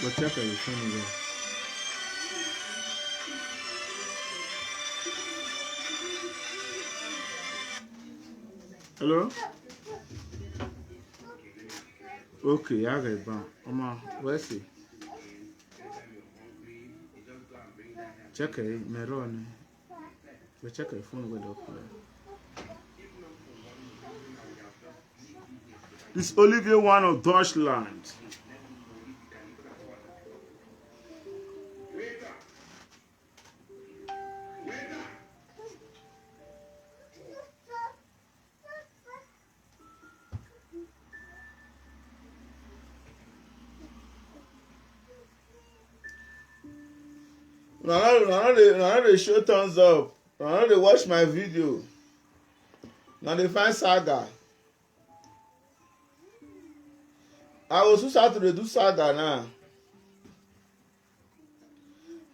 But check your phone again. Hello? Okay, I got it back. Where's it? Check it, Meron. We check your phone with up there. This Olivier one of Deutschland. Now they show thumbs up. Now they watch my video. Now they find Saga. I was so sad to do Saga now.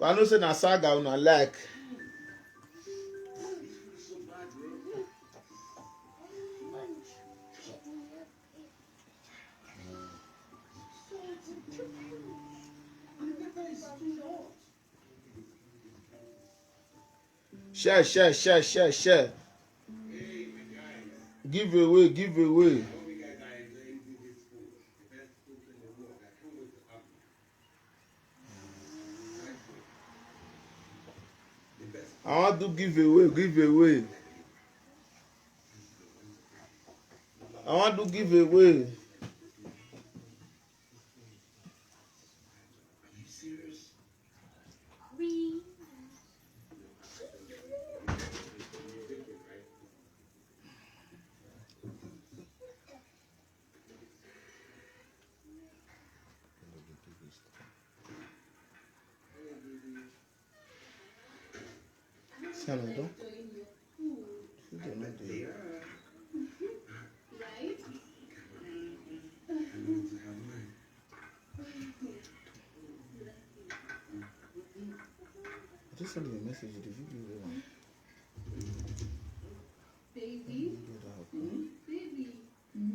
I know say na Saga una like. Share. Give away. I want to give away. I want to give away. Salad, I just sent you a message. Did you do that one? Baby, baby,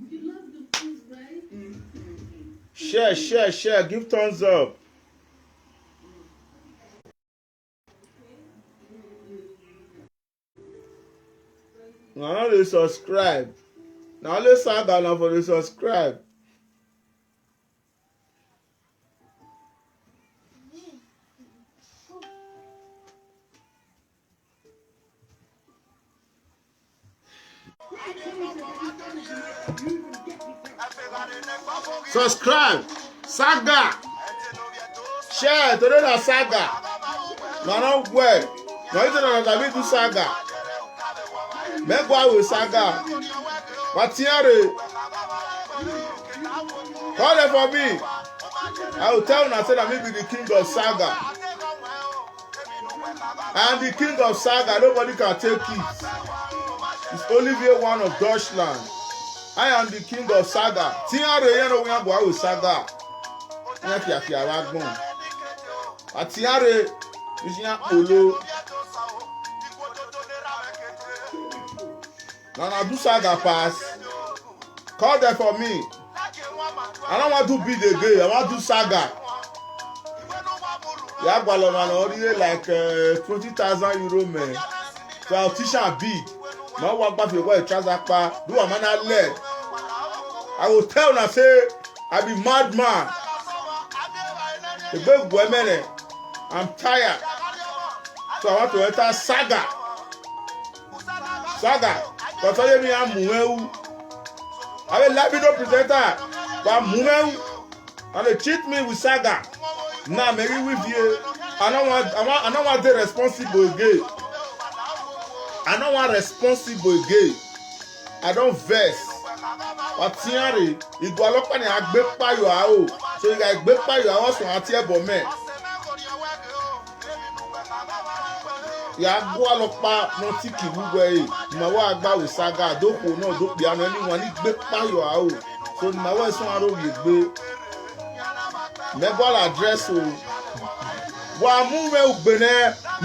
you love the food, right? Share. Give thumbs up. Now they subscribe. Now let's start down for the subscribe. Subscribe. Saga. Share. Today na Saga. No well. No you don't have to do Saga. Megwa with Saga. Watiare. Call them for me. I will tell you I said I may be the king of Saga. And the king of Saga, nobody can take it. It's Olivier one of Deutschland. I am the king of Saga. Tiare yeno we go with Saga. Nyafia wagbon. Atiare Vision Polo. Now I do Saga pass. Call them for me. I don't want to be the gay. I want to do Saga. Yeah, Baloman already like 20,000 euro man. So I'll teach her big. Now walk back your boy Chazakpa. Do a man I led. I will tell her say I be madman. The big women. I'm tired. So I want to enter Saga. Saga. Because me I'm Mueu. I will let me no presenter. But Mueu. And they cheat me with Saga. Now maybe with you. I don't want the responsible gay. I don't want responsible gay. I don't vex. But Tiari, you go look on a big pie you are. So you got big pie you are also a table man. Ya go look pa no tiki buwe. Mawa agba with Saga. Don't know, don't be an anyone. It's big pie you are. So Mawa is one of you. Mebol address o. Wa mu me ugbene.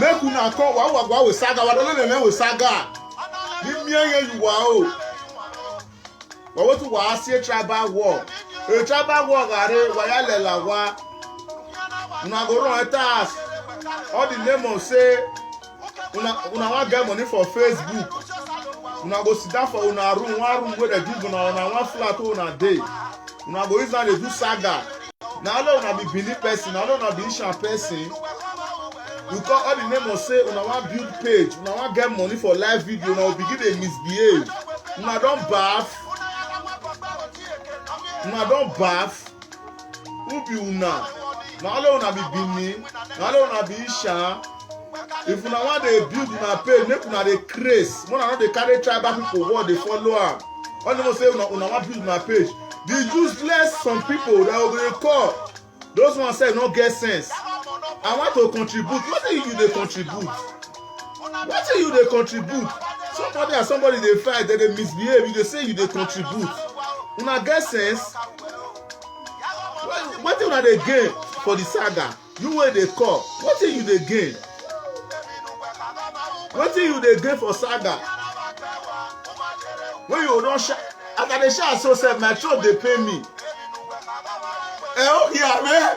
Make una come wa with Saga. Wa don't know with Saga. Give me you wa o. But what to was a tribal war? A tribal war are where I let la wa. Una go run task. All the name of say una wan get money for Facebook. Una go sit down for una room, one room where they give una one flat wey una dey. Una go use am dey do saga. Na all una be Benin person, all una be Ishan person. You call all the name of say una wan build page, una wan get money for live video, una go begin dey misbehave. Una don baff. Una don baff. Who be una? Na all una be Benin, na all una be Ishan. If una wan dey build una page, make una dey craze. Una no dey carry tribal people word dey follow am. All dem say una wan build una page. The useless some people that we dey call, those ones say no get sense. I want to contribute. Wetin you dey contribute? Wetin you dey contribute? Somebody and somebody dey fight, they dey misbehave. You dey say you dey contribute. Una get sense? Wetin una dey gain for the saga? You wey dey call, wetin you dey gain? Wetin you dey gain for saga? When you don shout, as I dey shout so sef, my throat dey pain me. Okay, amen.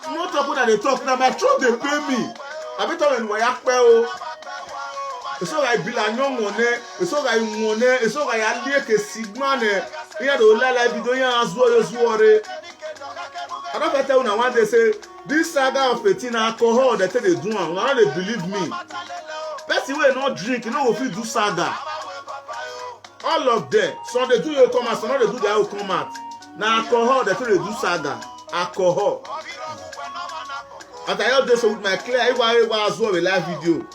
No talk when I dey talk, na my throat dey pain me. Abi tell me why pẹ́ o. Eso ga ibila nyongone, eso ga imone, eso ga ya lieke sigmane. Iya do la video ya azuo yo zuore. I don't tell una one day say this saga of 18 alcohol that they do am, una no dey believe me. Person wey no drink, you no go fit do saga. All of them, some dey do your come out, some no dey do their own come out. Na alcohol that they do saga. Alcohol. As I heard this with my clear, I was a live video.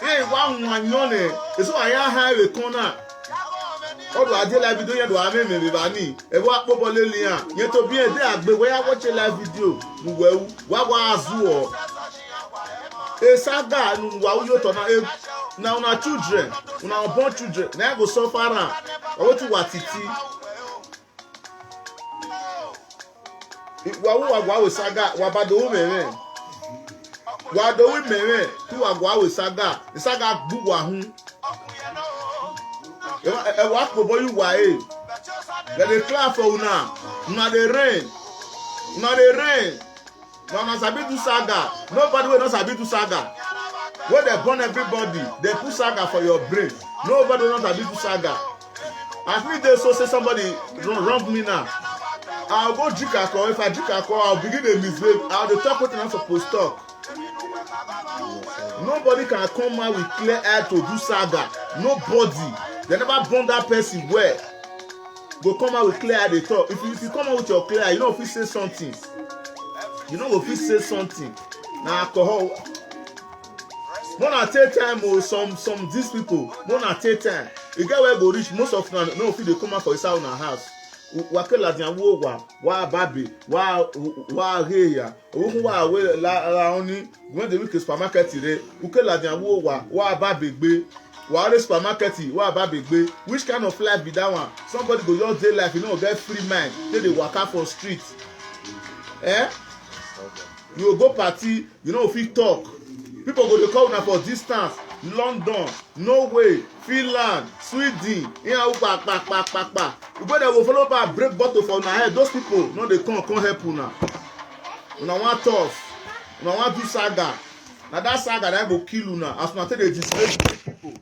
Hey, one nyone, it's why I have a corner. Odo ade live video yen do ame me bani. E wa popo le lian. Yen to bien dey agbe we ya watch live video. Mu wewu, wa azu o. E saga nu wa yo to na una children, una born children. Na go suffer am. O tu wa titi. Wa we saga, wa bado mere. Wa do we mere, tu wa we saga. The saga gbu wa hun. E wa popo you wa e. Let the clap for una. Una dey rain. Una dey rain. Una sabi do saga. Nobody will not sabi do saga. When they burn everybody, they put saga for your brain. Nobody will not sabi do saga. As me dey so say somebody wrong me now. I'll go drink alcohol. If I drink alcohol, I'll begin to misbehave. I'll talk what I'm supposed to talk. Nobody can come out with clear air to do saga. Nobody. They never burn that person well. Go come out with clear air they talk. If you come out with your clear air, you know if you say something. You know if you say something. Now alcohol. More than take time or some these people. More than take time. You get where go reach. Most of them no if they come out for inside our house. Wakela dia wo wa babe wa heya ohun wa we la oni when the week supermarket re ukela dia wo wa babe gbe wa re supermarket wa babe gbe. Which kind of life be that one? Somebody go just dey life, you know, get free mind, dey waka for street. You go party, you know, fit talk. People go dey call una for distance. London, Norway, Finland, Sweden, here pa. You go there go follow back break bottle for una head. Those people no dey come help una. Una wan tough. Una wan do saga. Na that saga that go kill una as una take dey disgrace people.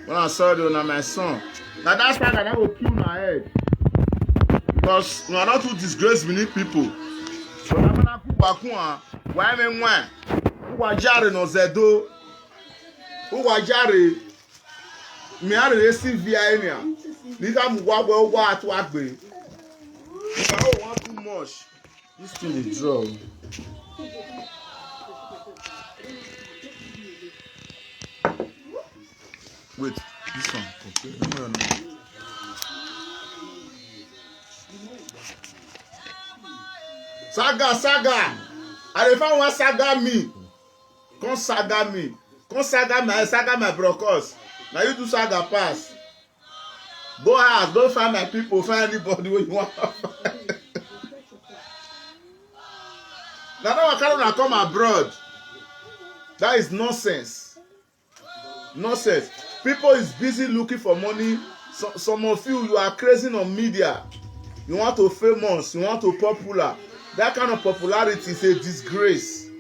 When I saw you na my son. Na that saga that go kill una head. Because una don too disgrace many people. So na mana ku bakun why me nwan. Wajare no zedo. Wajare mi are receive via enia. Nika mu wa atu agbe. If I don't want too much, this thing dey draw. Wait, this one. Okay. Saga. I dey find one saga me. Come saga me. Come saga my brokers. Now you do saga pass. Go house, don't find my people, find anybody where you want. Now I cannot come abroad. That is nonsense. Nonsense. People is busy looking for money. some of you are crazy on media. You want to famous, you want to popular. That kind of popularity is a disgrace.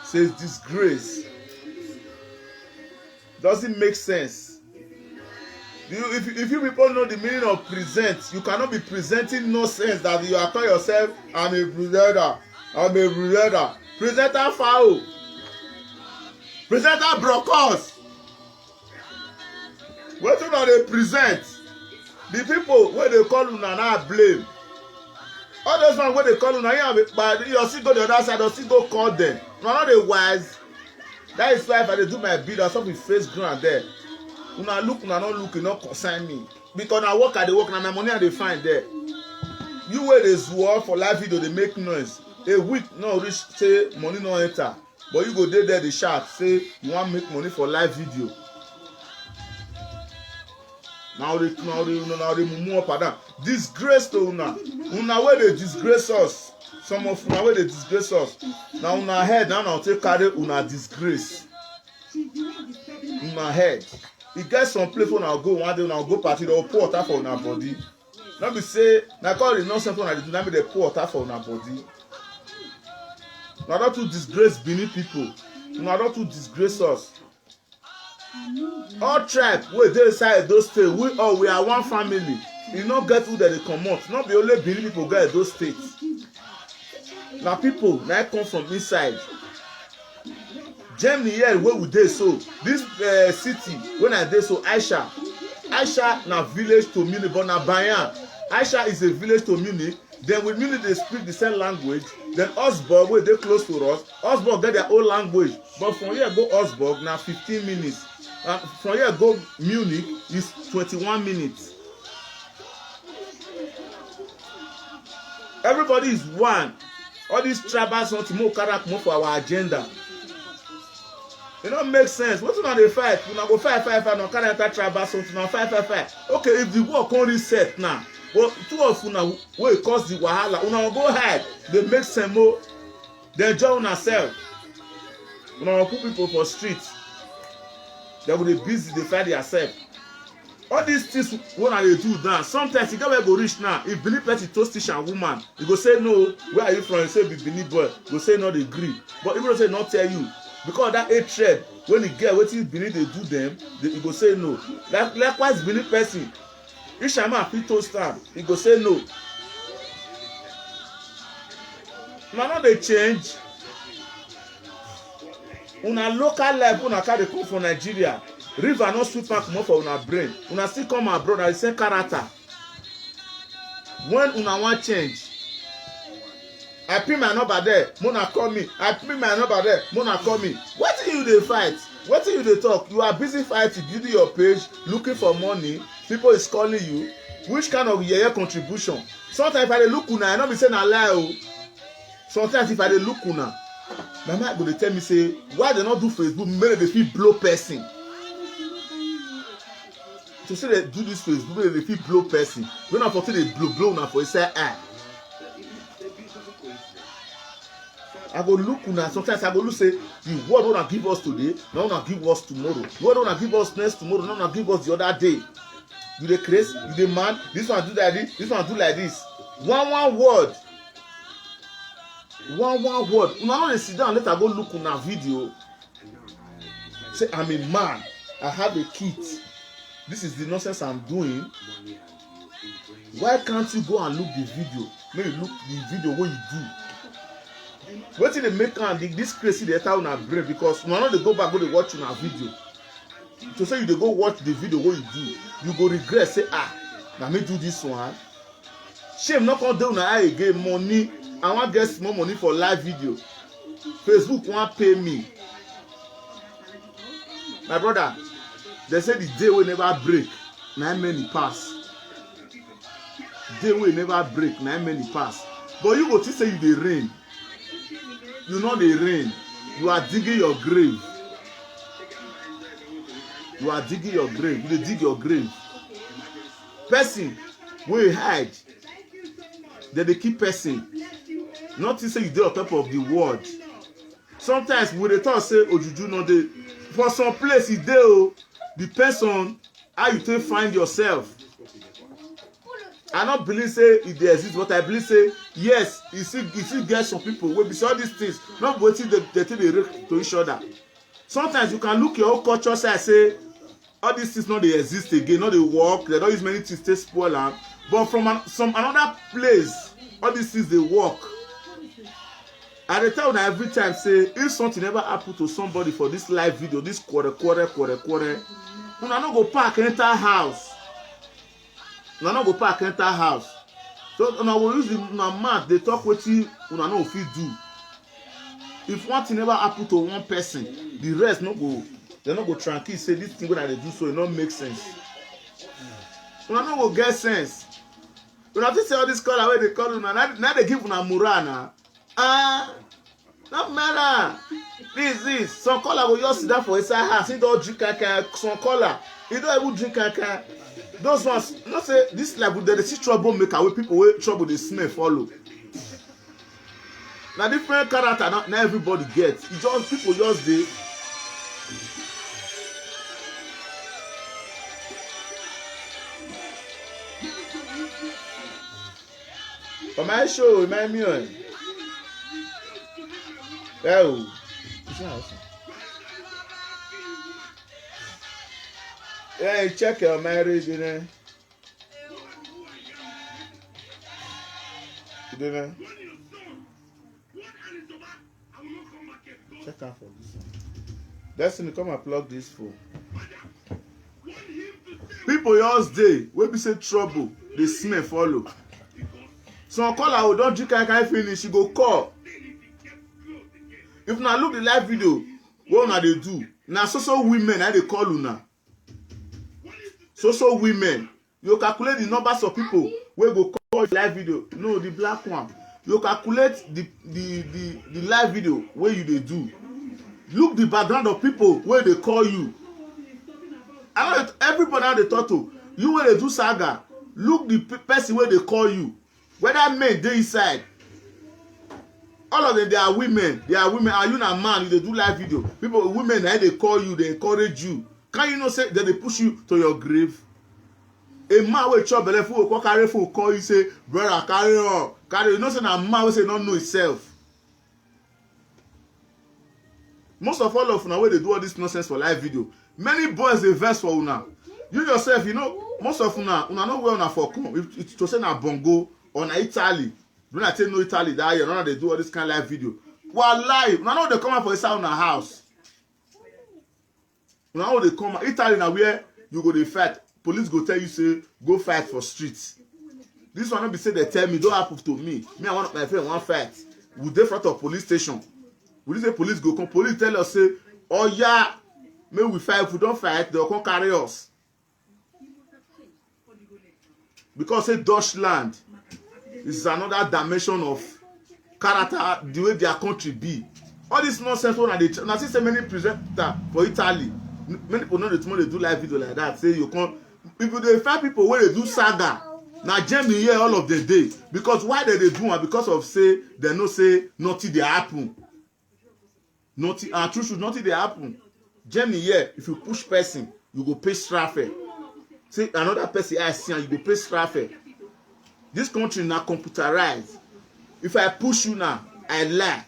It's a disgrace. Doesn't make sense. If you people know the meaning of present, you cannot be presenting nonsense that you are calling yourself, I'm a presenter. I'm a presenter. Presenter foul. Presenter brokers. What do they present? The people where they call una now blame. All those ones where they call una, you still go the other side, you still go call them. No, not the wise. That is why if I do my bid or something face ground there. Una look, una not look, you not concern me. Because I work at the work and my money I dey find there. You where they swore for live video, they make noise. A week no reach say money no enter. But you go there they shout say you want make money for live video. Now they mumu up and down. Disgrace to una. Una where they disgrace us. Some of una where they disgrace us. Now una head now take carry una disgrace. Una head. You get some place when I go one day when I go party, they'll pour water for una body. Not be say na call the nonsense when I do, na me they pour water for una body. Una don't to disgrace Benin people. Una don't to disgrace us. All tribe wey dey inside those states, we are one family. You no get who they comot. Not be only Benin people get those states. Na people na come from inside. Germany here where we dey so. This city when I dey so Aisha na village to Munich, but na Bayern. Aisha is a village to Munich. Then with Munich they speak the same language. Then Augsburg wey dey close to us. Augsburg get their own language. But from here go Augsburg na 15 minutes. From here go Munich is 21 minutes. Everybody is one. All these tribals want to move character more for our agenda. It don't make sense. What una dey fight? Una go fight, no carry enter tribal something, una fight. Okay, if the war come reset now, but two of una wey cause the wahala, una go hide. They make some more. They join una self. Una put people for street. They go dey busy, they fight themselves. All these things when they do now, sometimes you get where go reach now. If Benin person toast teach a woman, you go say no. Where are you from? You say be Benin boy. You go say no, they agree. But if you say not tell you, because that hatred when you get wetin Benin dey do them, you go say no. Likewise Benin person, if Shama fit toast am, he go say no. Now no dey change. Una local life una carry come from Nigeria. River no sweep back comot for una brain. Una still come abroad na the same character. When una wan change, I pin my number there, Mona call me. I pin my number there, Mona call me. Wetin you dey fight? Wetin you dey talk? You are busy fighting, building your page, looking for money. People is calling you. Which kind of yeye contribution? Sometimes if I dey look una, I no be say na lie o. Sometimes if I dey look una, my mind go dey tell me say, why they not do Facebook? Make they fit blow person. To say they do this Facebook, make they fit blow person. When I for say they blow una for inside eye. I go look una. Sometimes I go look say the word wanna give us today, no wanna give us tomorrow. The word wanna give us next tomorrow, no wanna give us the other day. You dey crazy? You dey mad? This one do like this. This one do like this. One word. One word. Una no dey sit down. Let I go look una video. Say I'm a man. I have a kid. This is the nonsense I'm doing. Why can't you go and look the video? Maybe look the video what you do. Wetin dey make am this crazy dey enter una brain because una no dey go back go dey watch una video. To say you dey go watch the video what you do, you go regret say na me do this one. Shame no come dey una eye again. Money, I wan get small money for live video. Facebook wan pay me. My brother, they say the day wey never break na many pass. Day wey never break na many pass. But you go think say you dey rain. You know dey rain. You are digging your grave. You are digging your grave. You dey dig your grave. Person wey hide, dem dey keep person. Nothing say you dey on top of the world. Sometimes we dey talk say ojuju no dey. For some place e dey o. Depends on how you take find yourself. I not believe say it dey exist, but I believe say yes, you still get some people wey be say all these things not wetin they think dey relate to each other. Sometimes you can look your own culture side say all these things no dey exist again, no dey work, they don use many things take spoil am, but from some another place all these things dey work. I dey tell una every time say if something never happen to somebody for this live video, this quarter, una no go park enter house. Una no go park enter house. So una go use una mouth dey talk wetin una no fit do. If one thing never happen to one person, the rest no go, they no go tranquil say this thing wey I dey do so e no make sense. Una no go get sense. Una think say all this color wey dey call una na dey give una moral na. No matter. This. Some color go just sit down for inside house. He don't drink kaka. Some color, he don't even drink kaka. Those ones, not say this life, they see troublemaker with people with trouble they smell follow. Now different character, not everybody gets. It just people just dey. For my show, remind me on. Oh, yeah, check your marriage, you know. You know. Check out for this one. Destiny, come and plug this phone. People yours day, when we say trouble, they smell follow. Some caller who don't drink can't finish, you go call. If una look the live video, what una dey do? Na so women I dey call una. So women, you calculate the numbers of people wey go call the live video. No, the black one. You calculate the live video wey you dey do. Look the background of people wey dey call you. I know everybody now dey talk to you wey dey do saga. Look the person wey dey call you. Whether men dey inside. All of them, they are women. Are you not a man? You they do live video. People, women, they call you, they encourage you. Can you not say that they push you to your grave? A man will chop belle full, call you say, brother, carry on. Carry. You know, say a man will say not know himself. Most of all of una where they do all this nonsense for live video. Many boys they verse for una. You yourself, you know, most of una know where una for come. If it's to say na Bongo or na Italy. When I tell no Italy that year, none of they do all this kind of live video. Well, live. None of they come out for inside our house. None of they come out. Italy now where you go to fight. Police go tell you say go fight for streets. This one not be say they tell me don't happen to me. Me and one of my friends want fight. We dey front of police station. We say police go come. Police tell us say, oh yeah, may we fight. If we don't fight, they'll come carry us. Because say Dutchland is another dimension of character, the way their country be. All this nonsense when they now see so many presenters for Italy. Many people know the tomorrow they do live video like that. Say you come, if they find people where they do saga, now Germany here all of the day. Because why they do it? Because of say they no say nothing they happen. Nothing and true should nothing they happen. Germany here, if you push person, you go pay strafe. Say another person I see and you go pay strafe. This country now computerized. If I push you now, I lie.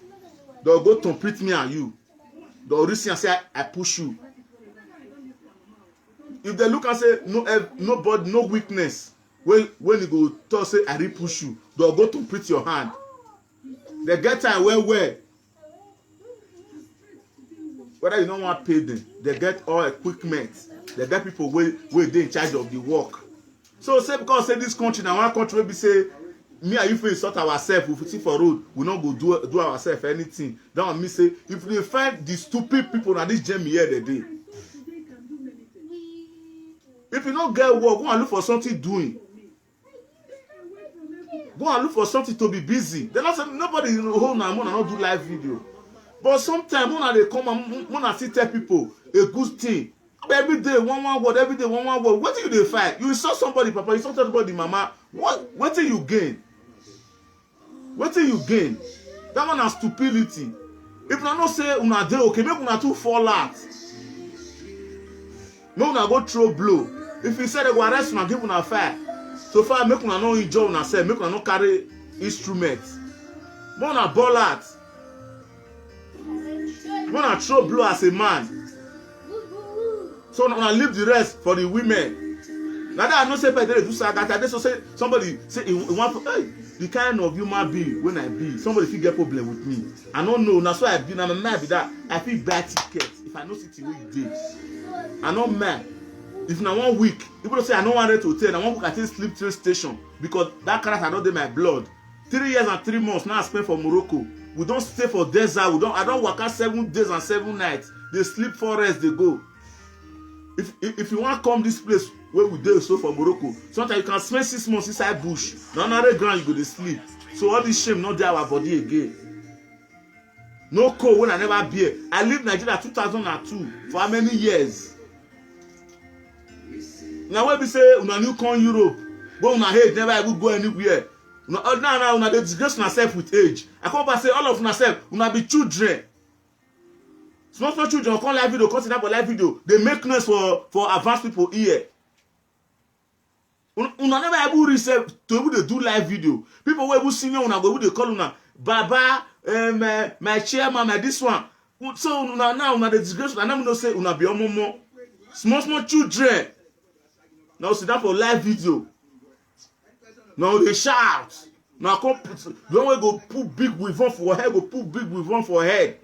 They'll go to treat me and you. They'll listen and say I push you. If they look and say nobody, no weakness, when you go talk say I did push you, they'll go to treat your hand. They get time where whether you don't want to pay them, they get all equipment. They get people where they in charge of the work. So say because say this country now one country will be say me and you fit sort ourselves, if we sit for road, we not go do ourselves anything. That one mean say if they find the stupid people na this Germany here the day. If you don't get work, go and look for something doing. Go and look for something to be busy. They not say nobody in the whole now not do live video. But sometimes when they come and when still tell people a good thing. Every day one word, every day one word. What do you fight? You saw somebody, papa, you saw somebody, mama. What do you gain? What do you gain? That one is stupidity. If una not say una dey okay, make una too fall out. Make una go throw blow. If you say they go arrest una, give una fire. So far, make una no enjoy una self, make una no carry instruments. Make una ball out. Make una throw blow as a man. So una leave the rest for the women. Now that I know say they do saga, I just say somebody say he want hey, the kind of human being when I be, somebody fit get problem with me. I don't know. That's why I be. Now I be that. I feel buy ticket if I know city where you dey. I no mad. If na 1 week, people say I no want to hotel. I want to sleep train station because that character I don't dey my blood. 3 years and 3 months now I spend for Morocco. We don't stay for desert. I don't work out 7 days and 7 nights. They sleep forest. They go. If you want to come this place where we dey so for Morocco, sometimes you can spend 6 months inside bush. Na another ground you go to sleep. So all this shame not there our body again. No cold when I never bear. I live Nigeria 2002 for how many years? Now when we say una new come Europe, but una age never ever go anywhere. Now they disgrace yourself with age. I come back say all of yourself una be children. Small children come live video, consider for live video. They make noise for advanced people here. Una never able reach to able to do live video. People who able senior una go able to call una Baba, my chairman, my this one. So now una the disgrace. I never know say una be omomo. Small children. Now sit down for live video. Now they shout. Now come the one way go put big weave on for head, go put big weave on for head.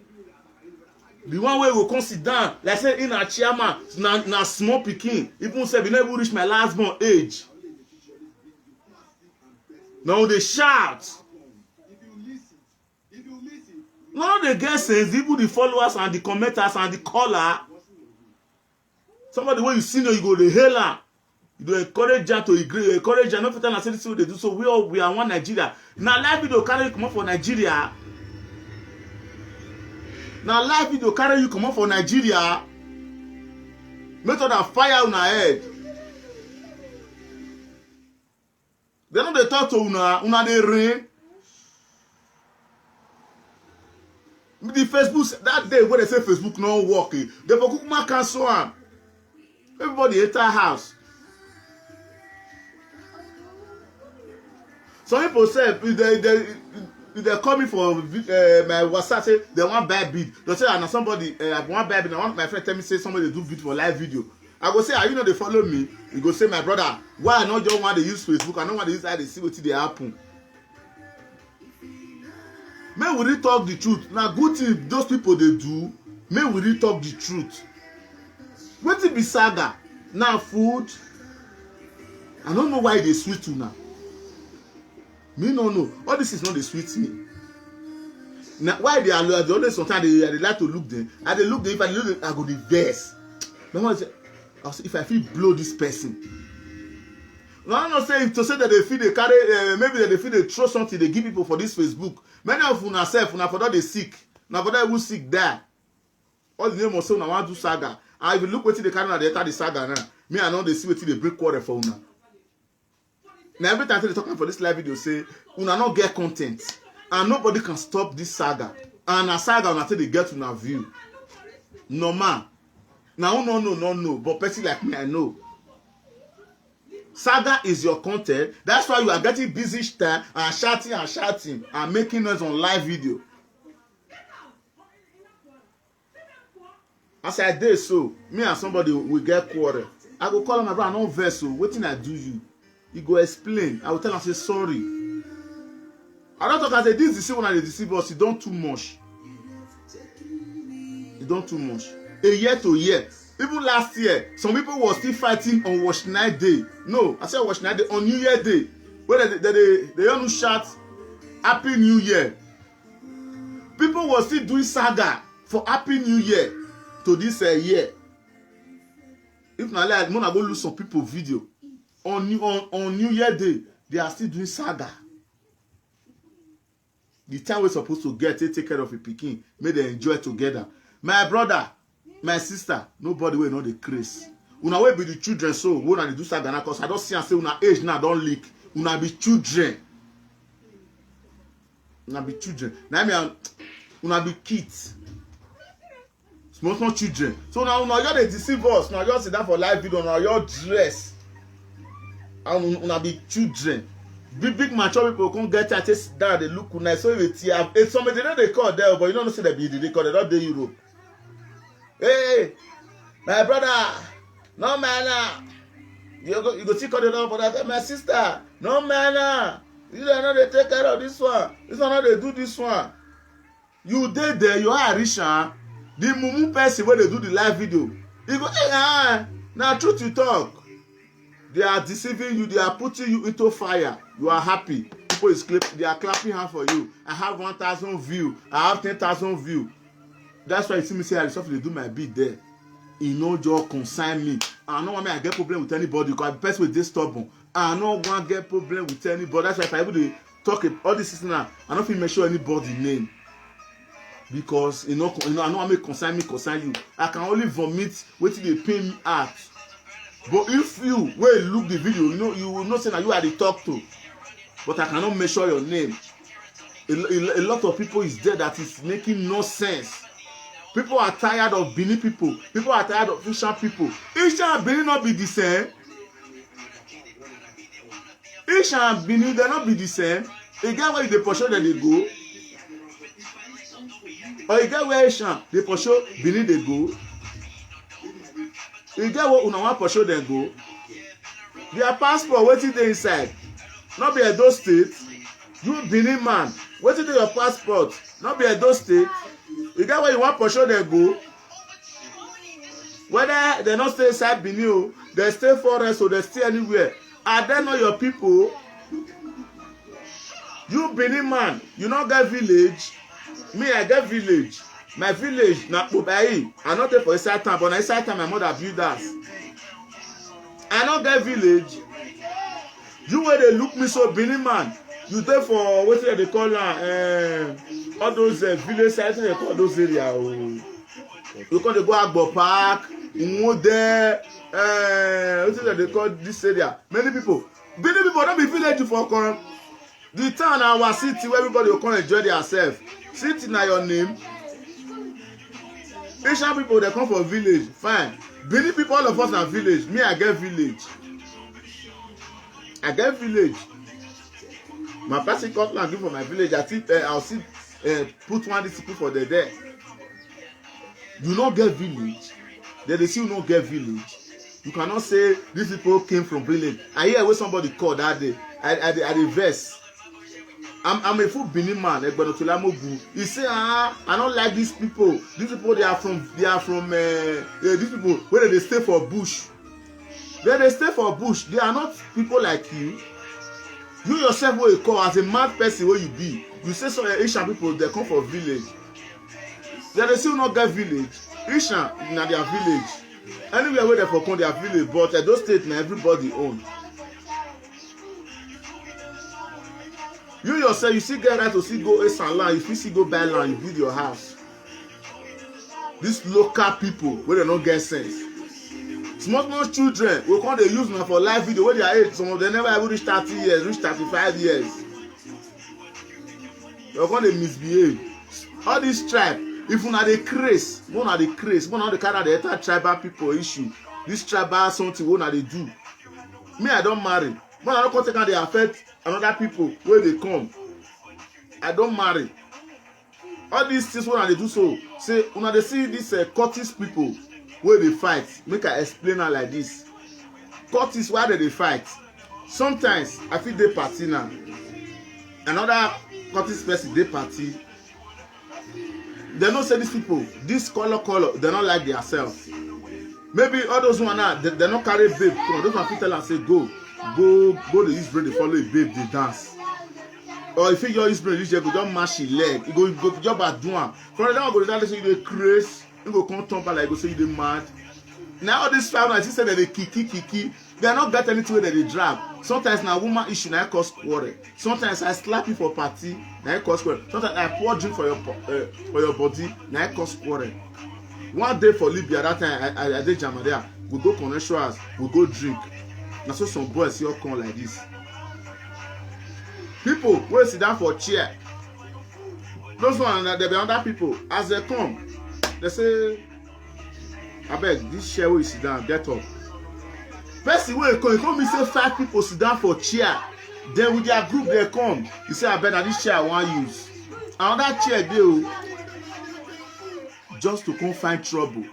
The one way go come sit down, like say in a chairman, na small pikin. Even say we never reach my last born age. Now they shout. Now they get sense, even the followers and the commenters and the caller. Somebody when you see you go to hail her. You do encourage her to agree, encourage her. Not for time say this what they do. So we are one Nigeria. Now live video carry you come up for Nigeria. Now live video carry you come up for Nigeria. Make sure that fire on her head. They know they talk to una they rain. The Facebook that day when they say Facebook no working, they for cook cancel am. Everybody enter house. Some people say if they call me for my WhatsApp say they want buy bid. They say and somebody I want buy bid. I want my friend tell me say somebody do bid for live video. I go say, are you know they follow me? You go say, my brother, why I not just want to use Facebook? I don't want to use how they see what they happen. May we really talk the truth. Now, good thing those people they do. May we really talk the truth. What it be saga? Now food. I don't know why they sweet you now. Me no know. All this is not the sweet me. Now why they always sometimes they like to look them. And they look them. If I look them, I go the best. If I feel blow this person. No, I'm not saying to say that they feel they carry, maybe they feel they throw something they give people for this Facebook. Many of una self, una for that they sick. Now for that who sick there. All the name of say una want do saga. And if you look what they carry now, they enter the saga now. Me I know they see what they break quarter for una. Now every time they talking for this live video say, una not get content. And nobody can stop this saga. And a saga until they get una view. No man. Now no. But person like me, I know. Saga is your content. That's why you are getting busy and shouting and making noise on live video. As I did so, me and somebody will get quarrel. I go call my brother, no vessel. Wetin I do you? He go explain. I will tell him, say sorry. I don't talk as a this deceive when I deceive us. You don't too much. You don't too much. A year to year. Even last year, some people were still fighting on Wash Night Day. No, I said Wash Night Day on New Year Day. Where they only shout Happy New Year. People were still doing saga for Happy New Year to this year. If not like, I'm gonna go lose some people video on New Year Day. They are still doing saga. The time we're supposed to get take care of a pikin, make them enjoy together. My brother, my sister, nobody will know the craze. Una will be the children, so when I do saga now, cause I don't see and say una age now don't leak. Una be children. Una be children. Now me una be kids. small children. So now you dey deceive us. Now you sit down for live video. Now you dress. And una be children. Big mature people come get at sit down. They look nice. So if it's somebody they call there, but you don't see the be they call they don't dey Europe. Hey, my brother, no man. You go see call the door for that. My sister, no man. You don't know they take care of this one. This one how they do this one. You dey there, you are Arisha. The mumu person where they do the live video. You go, hey, now truth you talk. They are deceiving you. They are putting you into fire. You are happy. People is clapping. They are clapping hand for you. I have 1,000 views. I have 10,000 views. That's why you see me say I they do my bid there. You know, just consign me. I don't want me to get problem with anybody because the person with this stubborn. I don't want to get problem with anybody. That's why if I able to talk all this now, I don't feel make sure anybody name. Because I don't want me consign you. I can only vomit waiting they pay me out. But if you will look the video, you will not say that you are the talk to. But I cannot measure your name. A lot of people is there that is making no sense. People are tired of Benin people. People are tired of Ishan people. Ishan and Benin not be the same. Ishan and Benin they not be the same. A guy where they pursue then they go. Or a guy where Ishan they pursue Benin they go. You get what una wan pursue dem go. Their passport wetin dey inside. No be Edo State. You Benin man, wetin dey your passport? No be Edo State. You get where you wan pursue dem go. Whether they no stay inside Benin o, they stay forest or they stay anywhere. Are they not your people? You Benin man, you no get village. Me, I get village. My village na Obai. I not there for inside town, but na inside town my mother build us. I not get village. You where they look me so Benin man. You there for what they call all those village sites they call those areas. You call they go Agbo Park, Nwode, what they call this area. Many people. Benin people don't be village for come. The town our city where everybody will come enjoy themselves. City na your name. Asian people they come for village, fine. Benin people, all of us are village. Me, I get village. I get village. My person cut land for my village. I think I'll see put one these people for the day. You not get village. They see you not get village. You cannot say these people came from village. I hear where somebody called that day. I reverse. I'm a full Benin man. He say, I don't like these people. These people they are from these people where they stay for bush. They stay for bush. They are not people like you. You yourself what you call as a mad person where you be. You say some Asian people they come for village. They still not get village. Asian na their village. Anywhere where they for come their village, but those states na everybody own. You yourself, you see get right to see go Esan land, if you see go buy land, you build your house. These local people where they don't get sense. Small children will come they use now for live video where they are age. Some of them never ever reach 30 years, reach 35 years. They'll come they misbehave. All this tribe, if you are the craze, one are the craze, one are the kind of the entire tribal people issue. This tribal something one are they do. Me, I don't marry. But I don't contact and they affect another people where they come. I don't marry. All these things when they do so, say when they see these Curtis people where they fight, make I explain her like this. Curtis, why they fight? Sometimes I feel they party now. Another Curtis person they party. They don't say these people, this color, they don't like themselves. Maybe all those one now, they don't carry babe. Come on, those one fit tell and say go the East brain, they follow a babe, they dance. Or if you East brain, you go don't mash your leg. You go job at doing. From the time go down, they say you dey craze. You go come turn back like go say you dey mad. Now all this family, I say that they kiki. They are not get anything that they drag. Sometimes na woman issue na cause quarrel. Sometimes I slap you for party, na cause quarrel. Sometimes I pour drink for your body, na cause quarrel. One day for Libya, that time I did Jamadia. We go connections, we go drink. Now so some boys here come like this. People wey sit down for chair. Those one they be other people. As they come, they say Abeg, this chair wey you sit down, get up. Person wey come mean say 5 people sit down for chair. Then with their group they come. You say abeg na this chair I wan use. Another chair dey o. Just to come find trouble.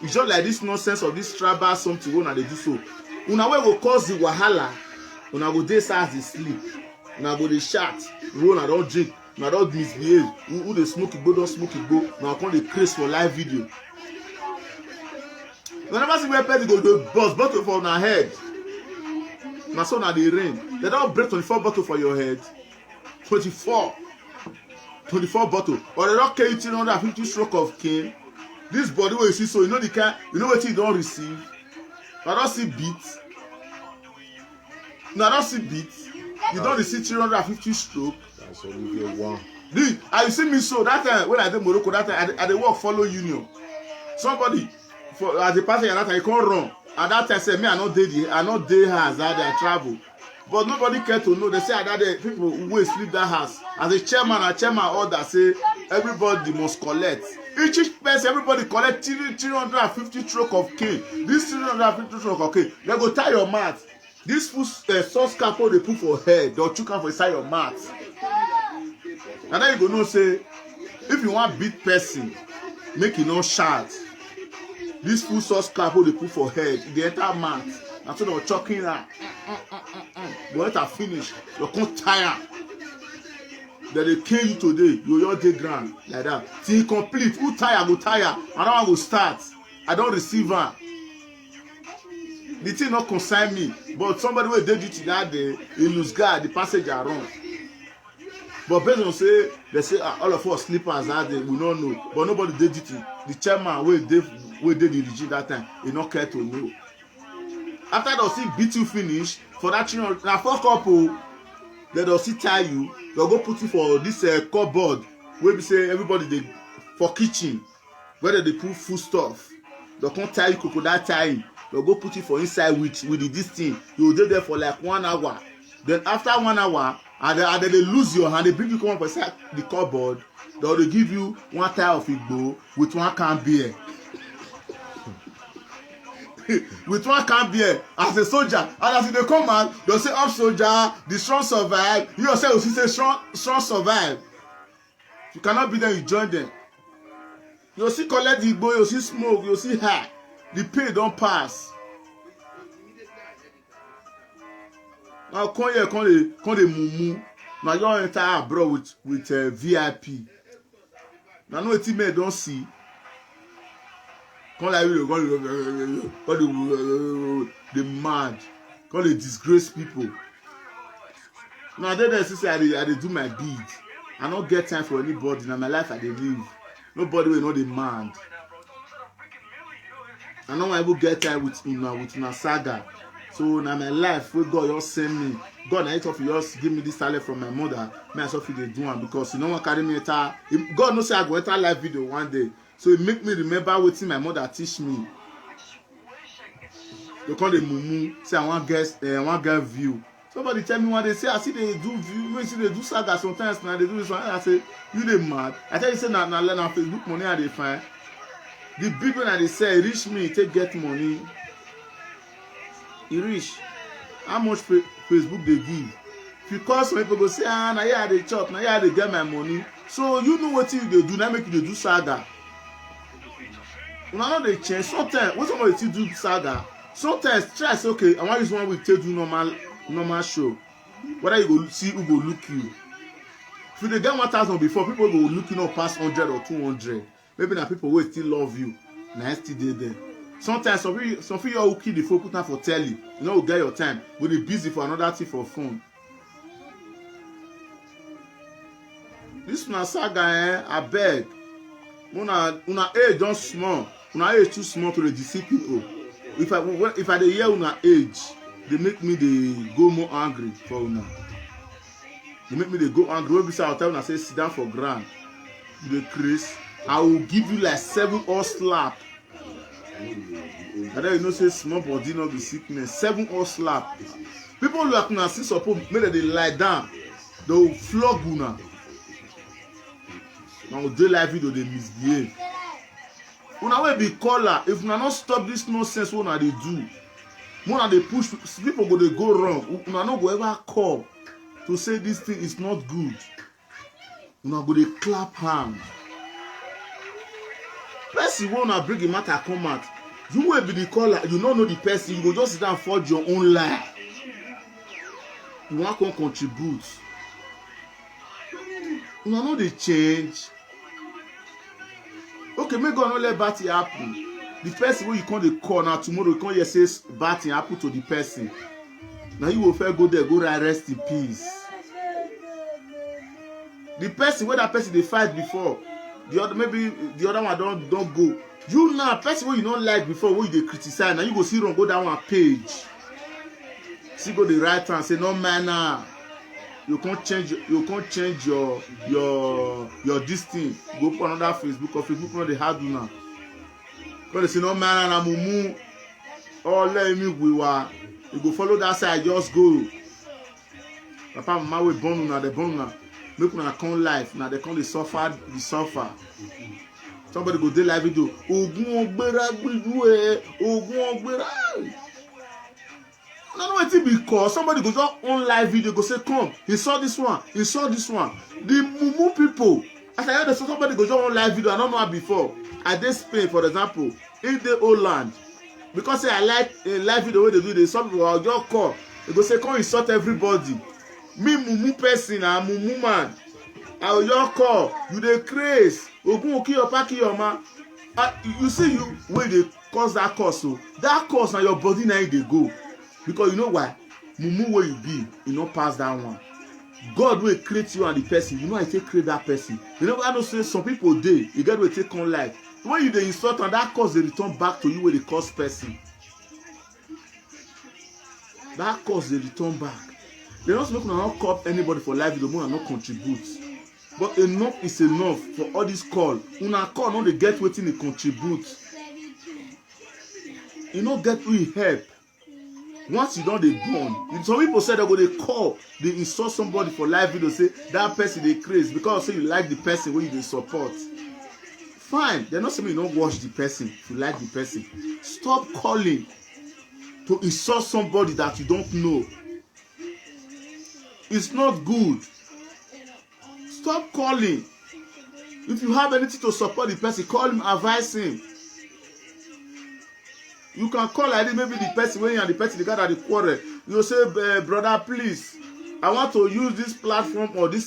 It's just like this nonsense of this tribal something wey una dey do so. Una wey go cause the wahala, una go dey as dey sleep. Una go dey shout, una don drink, una don misbehave. Who dey smoke igbo don smoke igbo. Una come dey craze for live video. You never see where person go dey burst bottle for una head. Na so na dey rain. They don break 24 bottle for your head. 24 bottle. Or they don carry 350 stroke of cane. This body wey you see so, you know the kind, you know wetin you don receive. I don see beat. No, I don see beat. You don receive 350 stroke. That's only one. And you see me so that time when I dey Morocco, that time I dey work follow union. Somebody for as a passenger that time he come run. And that time say me I no dey house that day I travel. But nobody care to know. They say that day people wey sleep that house. As a chairman order say everybody must collect. Each person, everybody collect 350 stroke of cane. This 350 stroke of cane, they go tie your mat. This full sauce cap they put for head, they'll chook am for inside your mat. And then you go know say, if you want beat person, make you no shout. This full sauce cap they put for head, the entire mat. And so they'll choking am. But when it finish, you can't tire. That they kill you today, you your day ground like that. Till complete. Who tire go tire. Another one go start. I don't receive her. The thing not concern me. But somebody will did duty that day, he lose guard, the passenger run. But based on say, they say all of us sleepers that day, we don't know. But nobody did duty. The chairman will did the regime that time, he not care to know. After they'll see beat you finish, for that children, now 4 couple, they'll see tie you. They'll go put you for this cupboard where we say everybody they for kitchen where they put food stuff. They'll come tie you crocodile tie. They'll go put you for inside with this thing. You'll do there for like 1 hour. Then after 1 hour, and then they lose your hand. They bring you come up inside the cupboard. They'll they give you 1 tie of igbo with 1 can beer. With 1 can beer as a soldier, and as they come out, they'll say up soldier, the strong survive. You yourself will say strong survive. You cannot be there, you join them. You'll see collect the igbo, you'll see smoke, you'll see high. The pain don't pass. Now come here, come the mumu. Now you enter abroad with VIP. Now no teammate don't see. Come like the mad. Come they disgrace people. Now they say I dey do my bid. I don't get time for anybody. Now my life I dey live. Nobody will know the mad. I no wan even get time with una saga. So now my life wey God just send me. God na it of just give me this talent from my mother. Me myself dey do am because you no wan carry me enter. God know say I go enter live video one day. So it make me remember wetin my mother teach me. They call the mumu. Say I want get view. Somebody tell me one day say I see they do view. When see they do saga sometimes now they do this one. I say you dey mad. I tell you say na Facebook money I dey find. The big one I dey say reach me take get money. E reach. How much Facebook they give? Because some people go say na here I dey chop, na here I dey get my money. So you know what you dey do. Now make you dey do saga. Una no dey change. Sometimes when somebody still do saga, sometimes try say okay, I wan use one week take do normal show. Whether you go see who go look you. If you dey get 1,000 before, people go look you no pass 100 or 200. Maybe na people wey still love you. Na still dey there. Sometimes some people who kill the phone put am for telly. You no go get your time. Go dey busy for another thing for phone. This na saga abeg. Una age don small. Una age too small to dey deceive people. If I dey hear una age, they make me dey go more angry for una. They make me dey go angry. Wey be say I tell una say sit down for ground. You dey craze. I will give you like 7 or slap. And then you know say small body no be sickness. 7 or slap. People like una see suppose make they lie down. They will flog una. Now dey live video they misbehave. Una wey be caller, if una no stop this nonsense wey una dey do, una dey push people go dey go wrong. Una no go ever call to say this thing is not good. Una go dey clap hand. Person wey una bring the matter come out, you wey be the caller, you no know the person, you go just sit down forge your own lie. You wan come contribute. Una no dey change. Okay, make God no let bad thing happen. The person wey you come dey call now, tomorrow you come hear say bad thing happen to the person. Now you go first go there, go rest in peace. The person wey that person dey fight before, the other maybe the other one don't go. You now person wey you don't like before, wey you dey criticize, now you go see wrong, go down one page. See go the right hand say no manner. You can't change your this thing. Go put another Facebook or Facebook no dey hard you now. Because they say no manner na mumu. Oh let me we were. You go follow that side, just go. Papa mama we born una, they born una. Make una come life. Now they come dey suffer. Somebody go dey live video. Ogun ogbera gbidu Ogun ogbera. I don't know what it because somebody go just on live video go say come. He saw this one. He saw this one. The mumu people. As I heard somebody go just on live video. I don't know how before. I dey Spain for example. In the old land. Because say I like a live video where they do this. Some people will just call. They go say come insult everybody. Me mumu person and mumu man. I will just call. You dey craze. Ogun oki your paki your man. You see you when they cause that cause so. That cause na your body na dey go. Because you know why? Mumu where you be, you no pass that one. God will create you and the person. You know I take create that person. You know I don't say some people dey. You get will take on life. When you dey insult and that cause they return back to you where they cause person. That cause they return back. They don't make not call anybody for life. They don't not contribute. But enough is enough for all this call. Una call no dey get wetin they contribute. You no get who help. Once you don dey born, some people say they go dey call, they insult somebody for live video, say that person dey craze because say you like the person wey you dey support. Fine, they no say you no watch the person if you like the person. Stop calling to insult somebody that you don't know. It's not good. Stop calling. If you have anything to support the person, call him, advise him. You can call like this, maybe the person when you and the person they got at the quarrel. You say, brother, please, I want to use this platform or the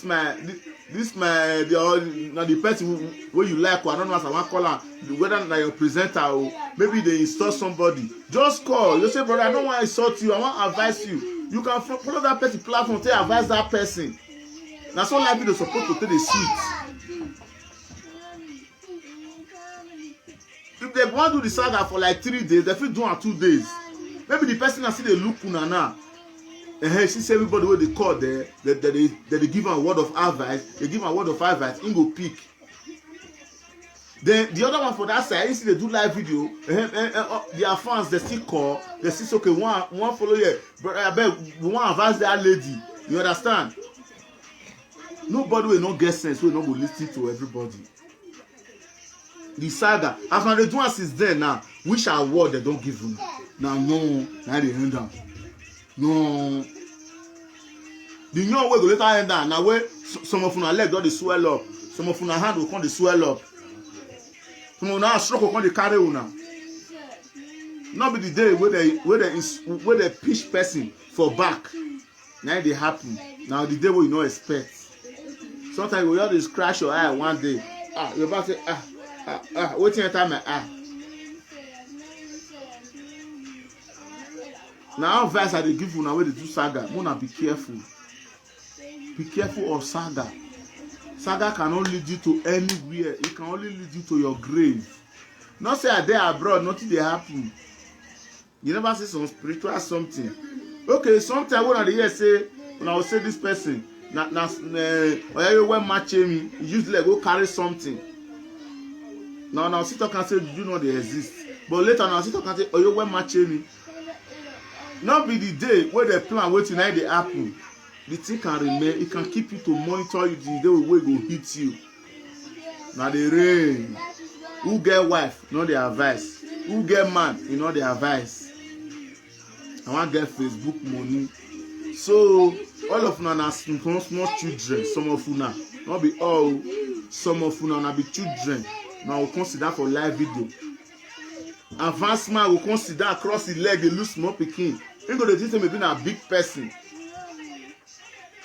person where you like, or I don't know what I want to call her, whether like your presenter or maybe they insult somebody. Just call. You say, brother, I don't want to insult you. I want to advise you. You can follow that person platform to advise that person. That's all life is supposed to take the sweet. If they want to do the saga for like 3 days, they feel do it 2 days. Maybe the person that see they look una now. And she say everybody where they call there, that they give a word of advice, they give a word of advice, in go pick. Then the other one for that side, you see they do live video, their fans they still call, they see okay, one follow here, but I bet we want to advise that lady. You understand? Nobody will not get sense, will not go listen to everybody. The saga, as when they do it since then now, which award they don't give them? Now no, now they end down. No. The young way go later end down. Now where some of una leg got the swell up, some of una hand will come the swell up. Some of una stroke will come the carry una. Not be the day where they pitch person for back. Now they happen. Now the day where you no expect. Sometimes you just crash your eye one day. You're about to say waiting your time Now advice I dey give you now where they do saga. Mona be careful. Be careful of saga. Saga cannot lead you to anywhere. It can only lead you to your grave. Not say I dey abroad, nothing dey happen. You never see some spiritual something. Okay, sometimes when I hear say, when I will say this person, when match me, usually go carry something. Now sit talk and say, you know they exist. But later now sit talk and say, oh you when match me. Not be the day where they plan waiting now they happen. The thing can remain, it can keep you to monitor you the day where it will hit you. Now the rain. Who get wife, you know the advice. Who get man, you know the advice. I want get Facebook money. So all of una na small children. Some of una, not be all. Some of una na be children. Now will consider for live video. Advanced man will consider across the leg, they lose small pikin. Ain't go dey think say maybe na big person.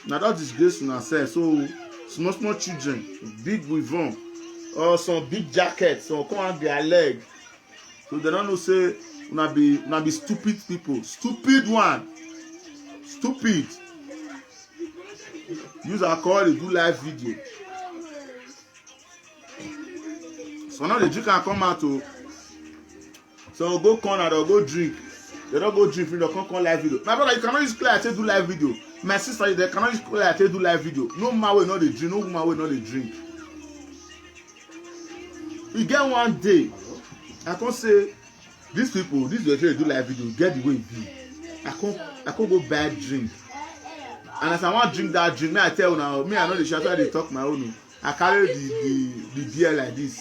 Na that disgrace una sef. So small children, big with them, or some big jackets, so come out their leg. So they don't know say una be stupid people. Stupid one. Stupid. Use alcohol to do live video. So now the drink can come out to. So go corner or go drink. They don't go drink, they don't come live video. My brother, you cannot use clear to do live video. My sister, they cannot use clear to do live video. No man will not they drink, no woman will not they drink. You get one day, I can't say these people, this way they do live video, get the way it be. I can't go buy drink. And as I want to drink that drink, me I tell you now, me I know the shot where they talk my own. I carry the beer like this.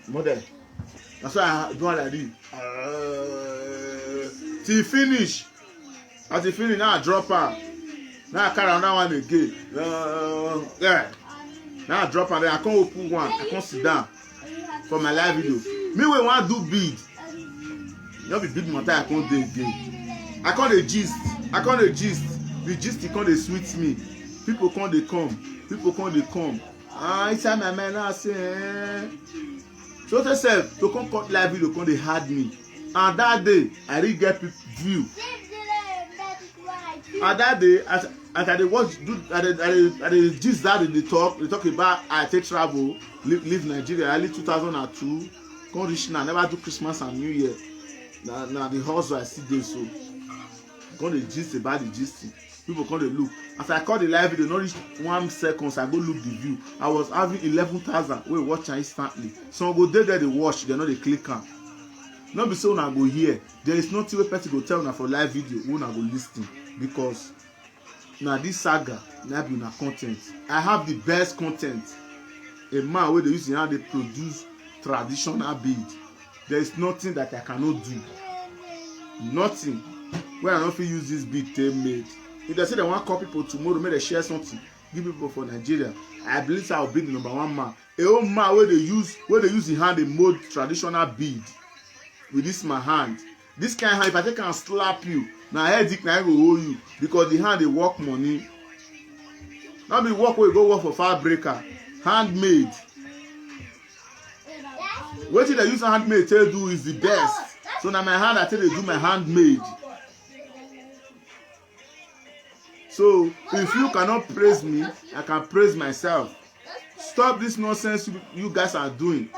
Model. That's why I do it like this. Till finish. As it finish, now I drop her. Now I carry another one again. Yeah. Now I drop her. Then I can't open one. I can't sit down for my live video. Me when I want to do big. You be big matter I can't do again. I can't the gist. The gist it can't sweet me. People can't they come. People can't they come. Inside my mind now I say. So they said to come cut live video come they had me. And that day I really get view. And that day as I watch do I gist that they talk about I take travel leave Nigeria early 2002 come reach now never do Christmas and New Year. Now the hustle I see there so come the gist about the gist. People come they look. As I call the live video, not reach 1 second, I go look the view. I was having 11,000. We watch instantly. Some go there they watch, they know they click on. Not be so when I go here. There is nothing where person go tell now for live video when I go listen because now this saga now be na content. I have the best content. A man where they use how they produce traditional bead. There is nothing that I cannot do. Nothing. Where I don't use this bead they made. If they say they want to call people tomorrow, may they share something, give people for Nigeria. I believe I'll be the number one man. A old man where they use the hand they mold traditional bead. With this my hand. This kind of hand, if I take and slap you, now headache now I will hold you because the hand they work money. Now be work where you go work for fabricator, handmade. What they use handmade to do is the best. So now my hand I tell they do my handmade. So if you cannot praise me, I can praise myself. Stop this nonsense you guys are doing.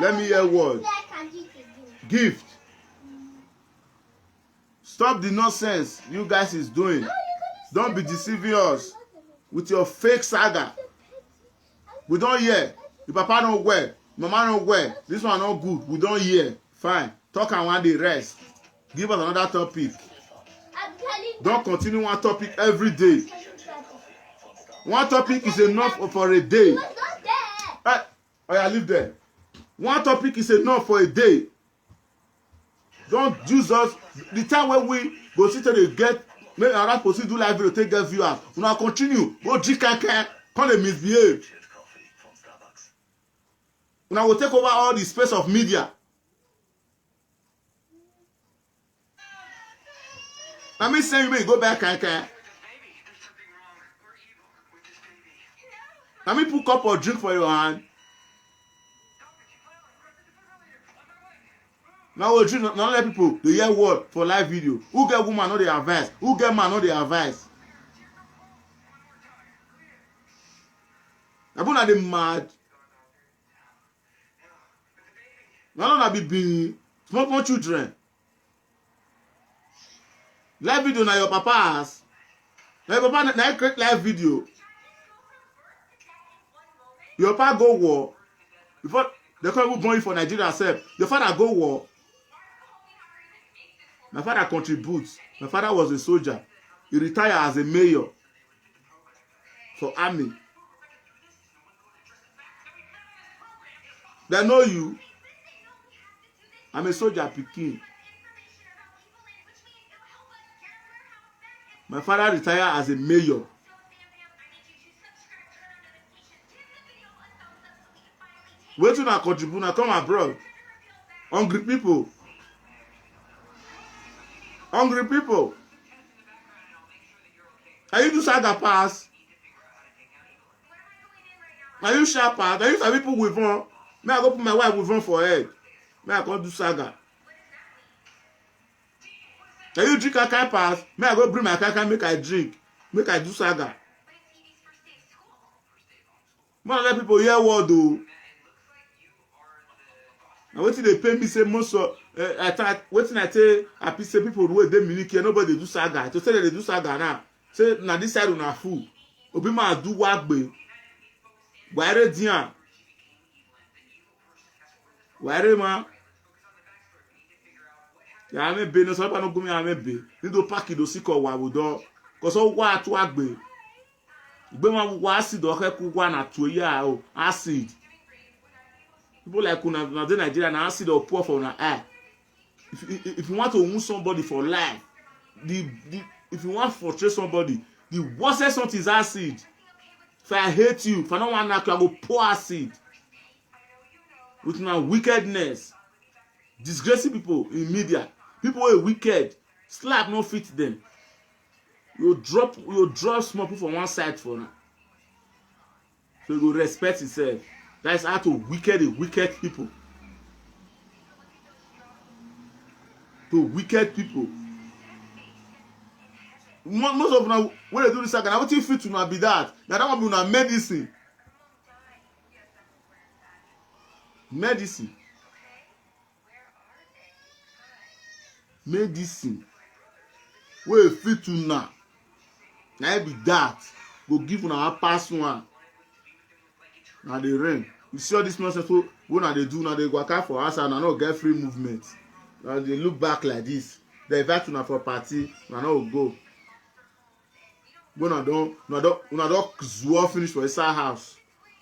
Let me hear a word. Gift. Stop the nonsense you guys is doing. Don't be deceiving us with your fake saga. We don't hear. Your papa don't wear. Mama don't wear. This one not good. We don't hear. Fine. Talk and one day rest. Give us another topic. Don't continue one topic every day. One topic is enough for a day. Oh yeah, leave there. One topic is enough for a day. Don't use us. The time when we go sit there get make another person do live video take get viewers. We now continue. Go drink can't misbehave. Now we'll take over all the space of media. I mean, saying you may go back and I mean, put cup or drink for your hand. Now we drink. Now let people they hear word for live video. Who get woman know the advice? Who get man know the advice? I put they mad. Now not be small children. Live video na your papa has. Na your papa na create live video. Your papa go war. Before they can't even born you for Nigeria self. Your father go war. My father contributes. My father was a soldier. He retired as a mayor for army. They know you. I'm a soldier pikin. My father retired as a mayor. Wetin una contribute na come abroad. Hungry people. Hungry people. Are you do saga pass? Are you sharp pass? Are you some people with one? May I go put my wife with one for head? May I go do saga? Are you drink kakai pass? May I go bring my kakai make I drink? Make I do saga? More other people hear word o. Na wetin dey pay me say most of wetin I tell happy say people wey dey Munich here nobody dey do saga. To say they dey do saga now. Say na this side una full. Obi ma do wagbe. Wire dian. Wire ma. Ya me be no so pa no go me ya me be. Ni do pack do si ko wa wodo. Ko so wa atu agbe. Gbe ma wa acid o ke ku wa na to ya o. Acid. People like una in Nigeria na acid or pour for una eye. If you want to wound somebody for life, if you want to frustrate somebody, the worst something is acid. If I hate you, if I don't want to knock you, I go pour acid. With my wickedness, disgracing people in media, people who are wicked, slap no fit them. You drop small people from one side for now. So you go respect yourself. That is how to wicked the wicked people. To wicked people. Most of them, when they do this, now what you fit to not be that. Now that one be una medicine. Medicine. Medicine. Where fit to now. Now be that. Go give una pass one. Now they rain. You see all this nonsense when they do now they go out for us and not get free movement. Now they look back like this. They invite una for party, na no go. When I don't zoo finish for inside house.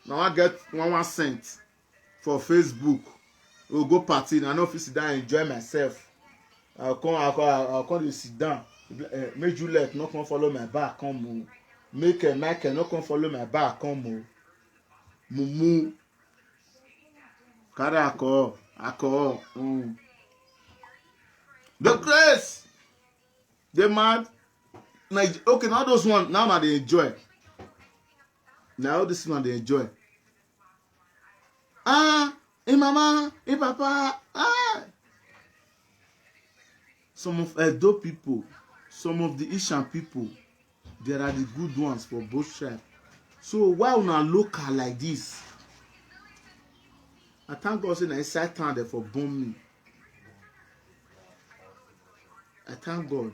Now I get one cent for Facebook. We'll go party. I know if you sit down and enjoy myself. I'll come to sit down. Make Juliet not come follow my back. Come make Michael not come follow my back. Come mumu. Carry alcohol. The grace. They mad. Okay, now those ones now they enjoy. Now this one they enjoy. Mama, papa, Some of Edo people, some of the Ishan people, there are the good ones for both tribes. So why una local like this? I thank God say na inside town they for bomb me. I thank God.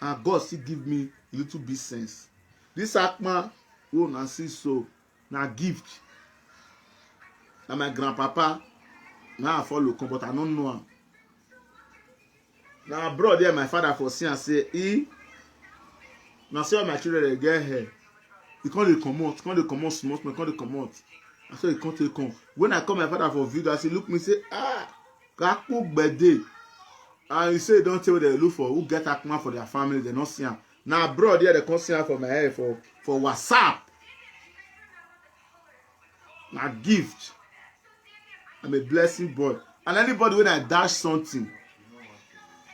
And God still give me a little bit sense. This Akma, oh na see so, na gift. Na my grandpapa, now I follow come, but I don't know him. Now abroad there, my father for see and say, now see all my children they get here. He can't come out small, he can't come out. I said he can't come. When I come my father for video, I say, look me say, Kaku birthday. And he say don't tell what they look for, who get Akma for their family, they not see him. Now abroad there, they come see him for my hair for WhatsApp. Na gift. I'm a blessing boy. And anybody when I dash something,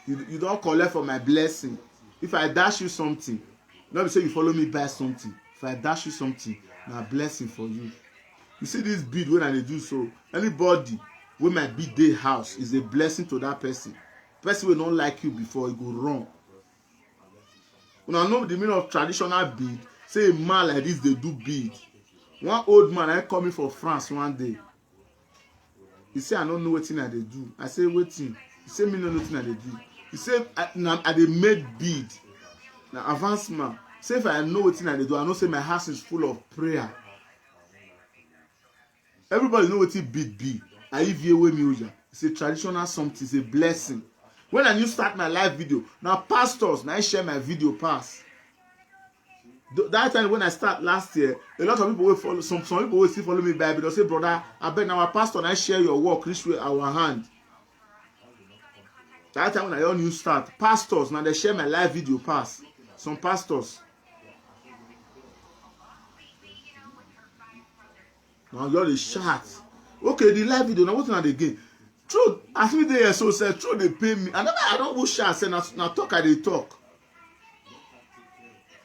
you don't collect for my blessing. If I dash you something, not say you follow me buy something. If I dash you something, na blessing for you. You see this bid when I do so. Anybody when my bid day house is a blessing to that person. Person will not like you before you go wrong. When I know the meaning of traditional bid, say a man like this they do bid. One old man I coming for France one day. He say I don't know wetin I dey do. I say wetin? He say me no know wetin I dey do. He say I dey make bid. Na advancement. Say if I know wetin I dey do, I know say my house is full of prayer. Everybody know wetin bid be. I hear wey me oja. It's a traditional something. It's a blessing. When I new start my live video, now pastors now I share my video pass. That time when I start last year, a lot of people will follow. Some people will still follow me Bible. They'll say, brother, I bet now our pastor and I share your work. This way our hand. That time when I all new start, pastors now they share my live video pass. Some pastors. Now you're the chat. Okay, the live video. Now what's not again? True, as me there so said, true they pay me. And I don't go share. Say now talk I they talk.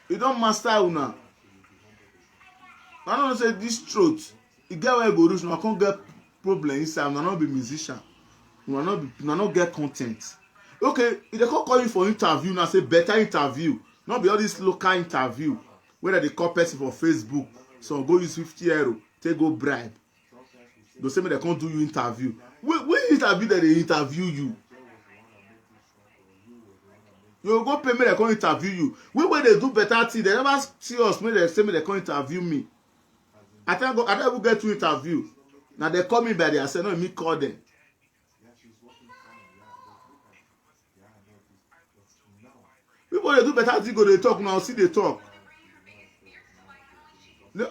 You don't master una. I don't say this truth. You get where you go reach. I can't get problem inside. I not be musician. I not get content. Okay, if they can't call you for interview, now say better interview. Not be all this local interview. Whether they call person for Facebook, so go use 50 euro, take go bribe. They say me they can't do you interview. When interview that they interview you. You go pay me, they can't interview you. When they do better thing, they never see us. When they say me, they can't interview me. I never get to interview. Now they call me by their say, no, me call them. People they do better thing, go they talk now. See they talk. They,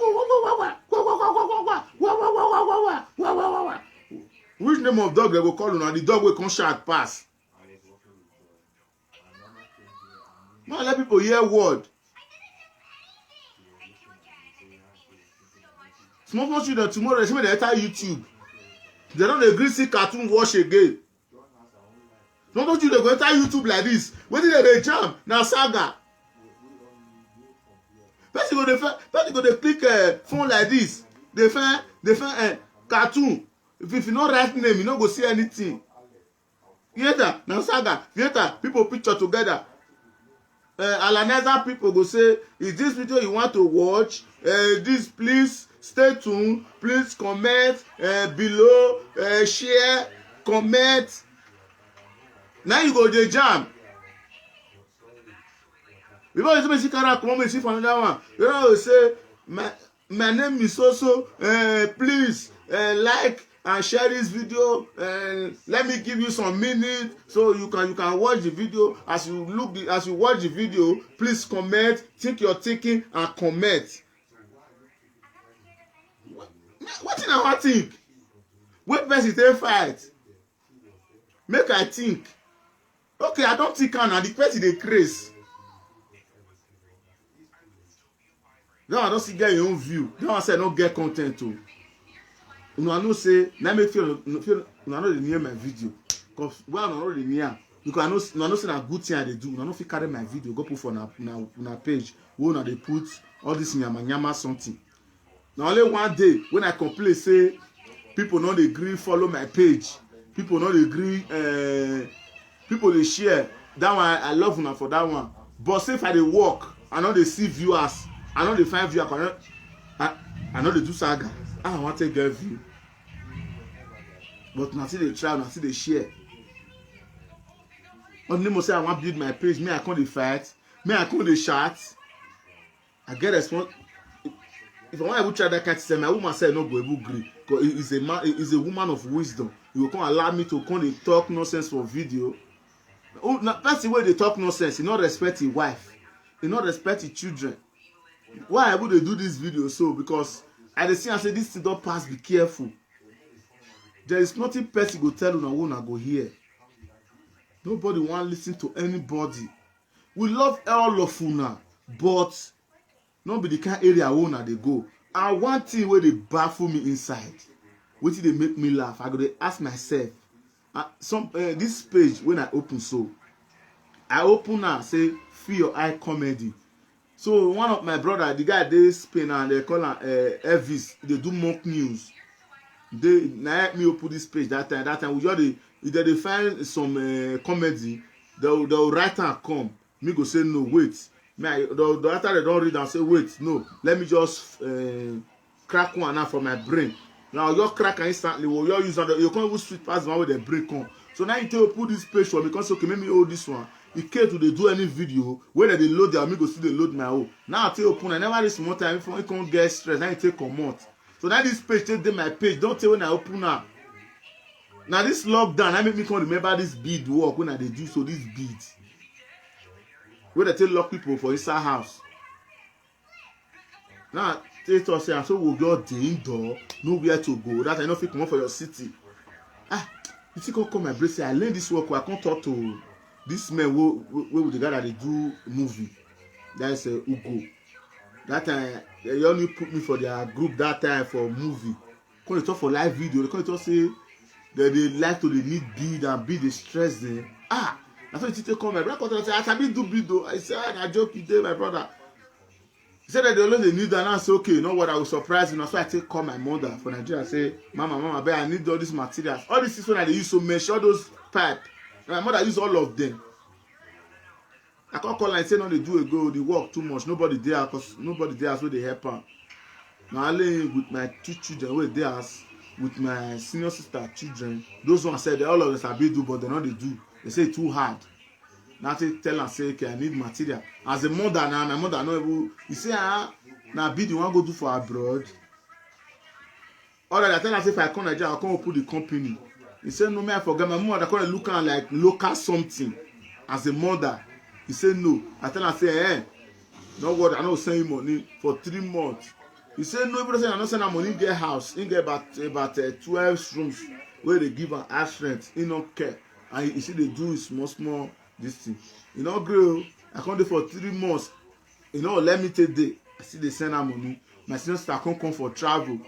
which name of dog they go call you now? The dog will come shout pass. Now let people hear word. Small children tomorrow they say they enter YouTube. They don't agree see cartoon watch again. Small children go enter YouTube like this. When did they jam? Now saga. Person go they click phone like this. They find cartoon. If you not write name, you not go see anything. You hear that? Now saga. You hear that? People picture together. Alaneza people go say, is this video you want to watch? This please stay tuned. Please comment below. Share. Comment. Now you go the jam. Before you see Kara come and see for another one, you know say my name is so please like and share this video. Let me give you some minutes so you can watch the video. As you watch the video, please comment, think your thinking and comment. What did I think? What person they fight? Make I think. Okay, I don't think now the person they craze. Now I don't see get your own view. Now I say no get content too. You know say let me feel you know the near my video. Cause well I know the near. Because I know say na good thing I dey do. I know fit carry my video go put for na page. Where na they put all this nyama something. Now only one day when I complain say people no dey agree follow my page. People no dey agree people they share. That one I love una for that one. But say if I dey work, I know they see viewers. I know they find viewers. I know they do saga. I want to get view. But now see they try, now see they share. Only most say I want to build my page. Me I can't fight. Me I can't chat. I get response. If I want to try that kind of thing, my woman say no go able agree. Because is a woman of wisdom. You can't allow me to come and talk nonsense for video. Oh, now that's the way they talk nonsense. You not respect your wife. You not respect your children. Why would they do this video so? Because I see and say this thing don't pass. Be careful. There is nothing person go tell you now who go hear. Nobody want to listen to anybody. We love all of una, but not be the kind area where they go. And one thing where they baffle me inside, which they make me laugh. I go to ask myself. This page when I open so, I open now say feel your eye comedy. So one of my brother, the guy they Spain and they call him Elvis. They do mock news. They now help me open this page that time. That time we just if they find some comedy, they'll write and come. Me go say no wait. Me the after they don't read and say wait no. Let me just crack one now for my brain. Now you crack instantly. You use you can't even sweet pass the one with the break on. So now you tell put this page for me because okay make me hold this one. It came to they do any video whether they load their amigo still they load my own. Now I tell open I never this more time if I can't get stressed. Now you take come out. So now this page take my page. Don't tell when I open now. Now this lockdown I make me come remember this bead work when I they do so this bead. Where they tell lock people for inside house. Now they talk say so we go dey indoor, nowhere to go. That I no fit comot for your city. You see come my brain say I learn this work. I can't talk to this man wey with the guy that dey do movie. That is Ugo. That time they only put me for their group that time for movie. Come they talk for live video. They come talk say that they like to they need build and build the stress them. That's why you take come my brother say I sabi do build though. I say I joke you dey my brother. He said that they always need that and I say okay, you know what, I will surprise you. That's why I take call my mother for Nigeria and say, Mama, babe, I need all these materials. All these things when they use to measure all those pipe. And my mother use all of them. I can't call and say no, they do ago, they work too much. Nobody there because nobody there so they help her. Now only with my 2 children where they ask with my senior sister children, those ones said all of us are do, but they know they do. They say too hard. Now they tell and say, okay, I need material. As a mother now, my mother know able. You say, now bid you want to go do for abroad. All right, I tell her say if I come Nigeria, I'll come open the company. He said, no, man, I forget. My mother come look at like local something. As a mother, he said no. I tell her say, no what, I don't send you money for 3 months. He said no, everybody say I don't send her money. He get house. He get about 12 rooms where they give her house rent. He don't care. And you see they do small this thing. You know, girl, I come there for 3 months. You know, let me take day. I see they send her money. My senior sister come for travel.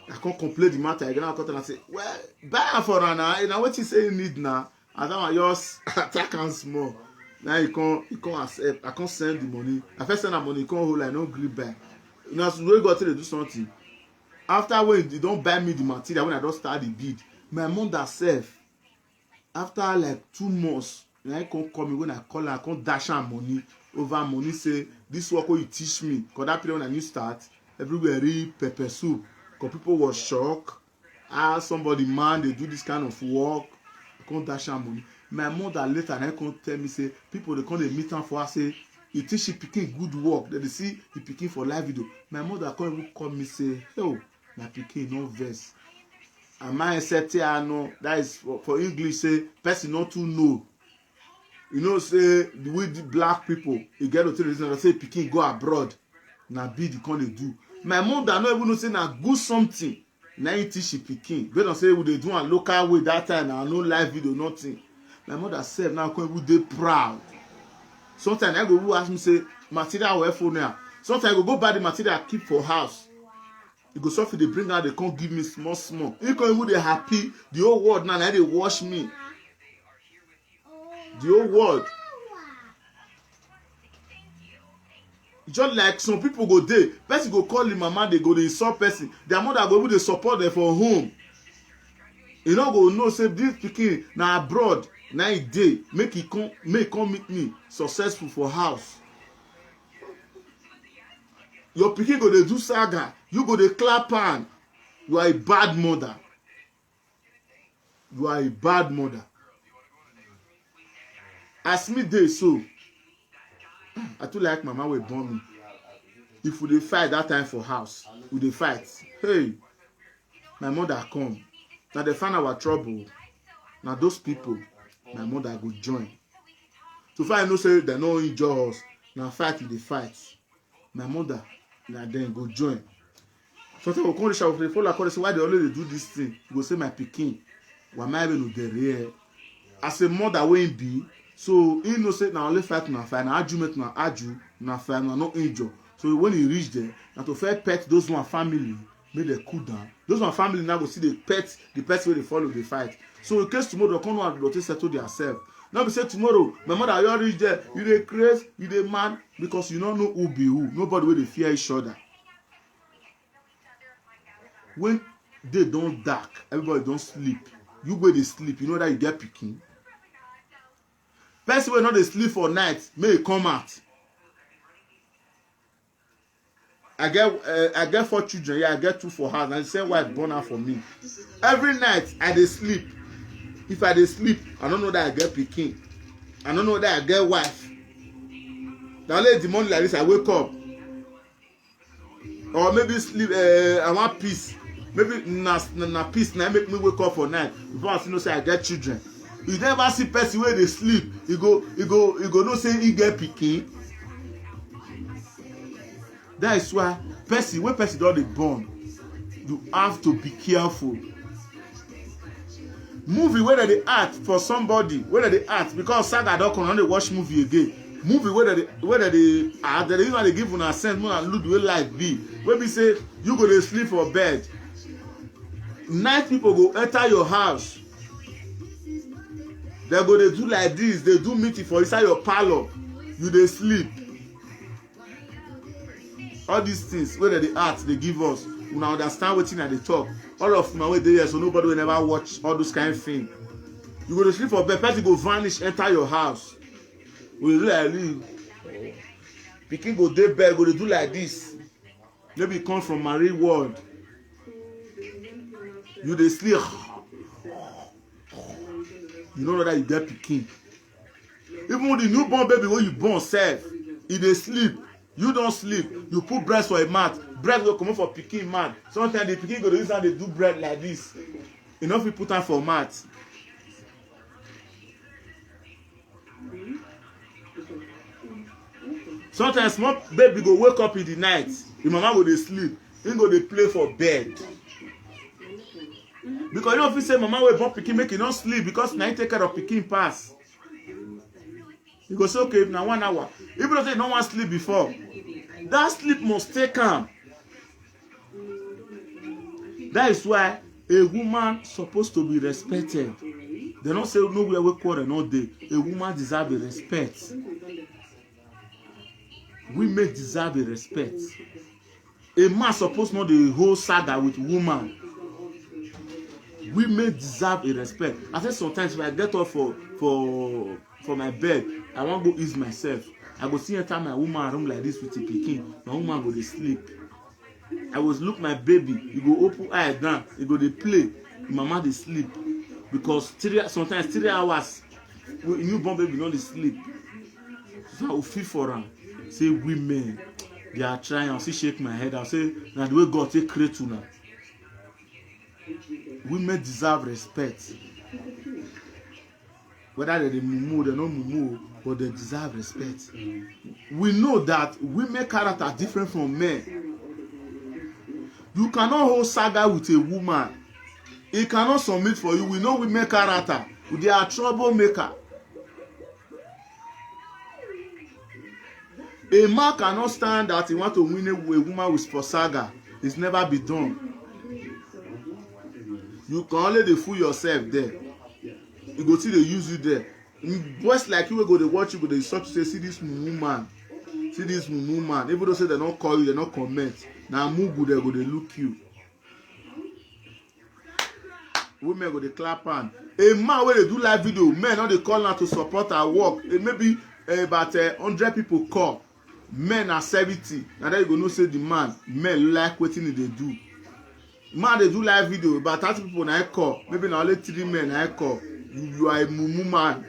I can't complain the matter again. I come and say, well, buy her for her now. You know what you say you need now. And then I just attack and small. Now you can't accept. I can't send the money. I first send her money, you can't hold like no grip back. You know, so we got to do something. After when you don't buy me the material, when I don't start the bid, my mom herself, after like 2 months, I can't call me when I call her, I can't dash her money over money. Say this work what you teach me. Cause that period when I new start, everywhere read pepper soup. Cause people was shocked. Somebody man they do this kind of work. I can't dash her money. My mother later and I can't tell me say people they come they meet her for her say you teach she pikin good work. Then they see the pikin for live video. My mother can't even call me say, oh, my pikin no vex. And my accepting I know that is for English say person not to know. You know say the way the black people you get to tell the say pikin go abroad. Na be the kind they do. My mother no even know say na good something. Na you teach she pikin. They don't say we dey do a local way that time na no live video nothing. My mother self now come even dey proud. Sometimes I go ask me say material where for now. Sometimes I go buy the material keep for house. You go suffer they bring out they can't give me small. You can even they happy the whole world now they wash me. The whole world. Just like some people go there, person go call the mama, they go they insult person. Their mother go able to support them for home. You know go know say this pikin na abroad. Now a day make it come meet me successful for house. Your pikin go dey do saga, you go dey clap hand. You are a bad mother. You are a bad mother. As me dey so, I too like mama wey born me. If we dey fight that time for house, we dey fight. Hey, my mother come. Now they find our trouble. Now those people. My mother go join. So far I know say they no injure us. Now fight with the fight. My mother now then go join. Sometimes we come to shout for the follow say why they always do this thing. You go say my pikin. Why am I even no there? As a mother wey be, so he know say na only fight na fight, na argument na argue, na fight na no injure. So when he reach there, na to first pet those one family, make them cool down. Those one family now go see the pet wey they follow the fight. So in case tomorrow come on go settle themselves. Now we say tomorrow, my mother you reach there, you dey craze, you dey mad because you don't know who be who. Nobody will dey fear each other. When they don't dark, everybody don't sleep. You go dey sleep, you know that you get pikin. Person wey no dey sleep for night, may come out. I get 4 children. Yeah, I get 2 for house. And the same wife born out for me. Every night I dey sleep. If I dey sleep, I don't know that I get pikin. I don't know that I get wife. The only the morning like this, I wake up. Or maybe sleep. I want peace. Maybe na peace. Now make me wake up for night. Before I see no say I get children. You never see person where they sleep. You go no say he get pikin. That is why person when person don dey born, you have to be careful. Movie wey dem dey act for somebody wey dem dey act because saga don come, I no dey watch movie again. Movie wey dem dey act, dem dey even dey give una sense, una look the way life be. Wey be say you go dey sleep for bed, night people go enter your house, dem go dey do like this, dey do meeting for inside your parlour, you dey sleep. All these things wey dem dey act dey give us, una understand wetin I dey talk. All of una wey dey here, so nobody will never watch all those kind of things. You go to sleep for bed, person go vanish enter your house, go dey do like this. Pikin go dey bed, go dey do like this. Maybe e come from marine world. You dey sleep, you no know that you get pikin. Even the newborn baby wey you born sef, e dey sleep. You don sleep, you put breast for a mat, breast go comot for pikin mat. Sometimes the pikin go dey use hand dey do bread like this. You no fit put am for mat. Sometimes small baby go wake up in the night, the mama go dey sleep, him go dey play for bed. Because you no fit say mama wey born pikin make e no sleep because na him take care of pikin pass. You go say okay, na 1 hour. Even though say you no wan sleep before, that sleep must take am. That is why a woman supposed to be respected. They don't say nowhere we quarrel no dey. A woman deserve a respect. Women deserve a respect. A man supposed not the whole saga with woman. Women deserve a respect. I say sometimes if I get up for my bed, I wan go ease myself, I go see enter my woman room like this with a pikin, my woman go dey sleep. I go look my baby, e go open eye down, e go dey play, mama dey sleep. Because sometimes 3 hours newborn baby no dey sleep. So I go feel for am, say women they are trying. I still shake my head, I say na the way God take create una. Women deserve respect. Whether they mumu, they no mumu, but they deserve respect. We know that women character are different from men. You cannot hold saga with a woman. He cannot submit for you. We know women character. They are troublemaker. A man cannot stand that he want to win a woman with for saga. It's never been done. You can only dey fool yourself there. You go see they use you there. Boys like you will go to watch you, go to start to say, see this woman, see this woman. Even though say they don't call you, they don't comment. Now mugu they go to look you. Women go to clap hand. A man when they do live video, men not they call now to support our work. Maybe about 100 people call. Men are 70. Now then you go know say the man, men like wetin they do. Man they do live video, about 30 people na call. Maybe now only 3 men na call. You are a mumu man.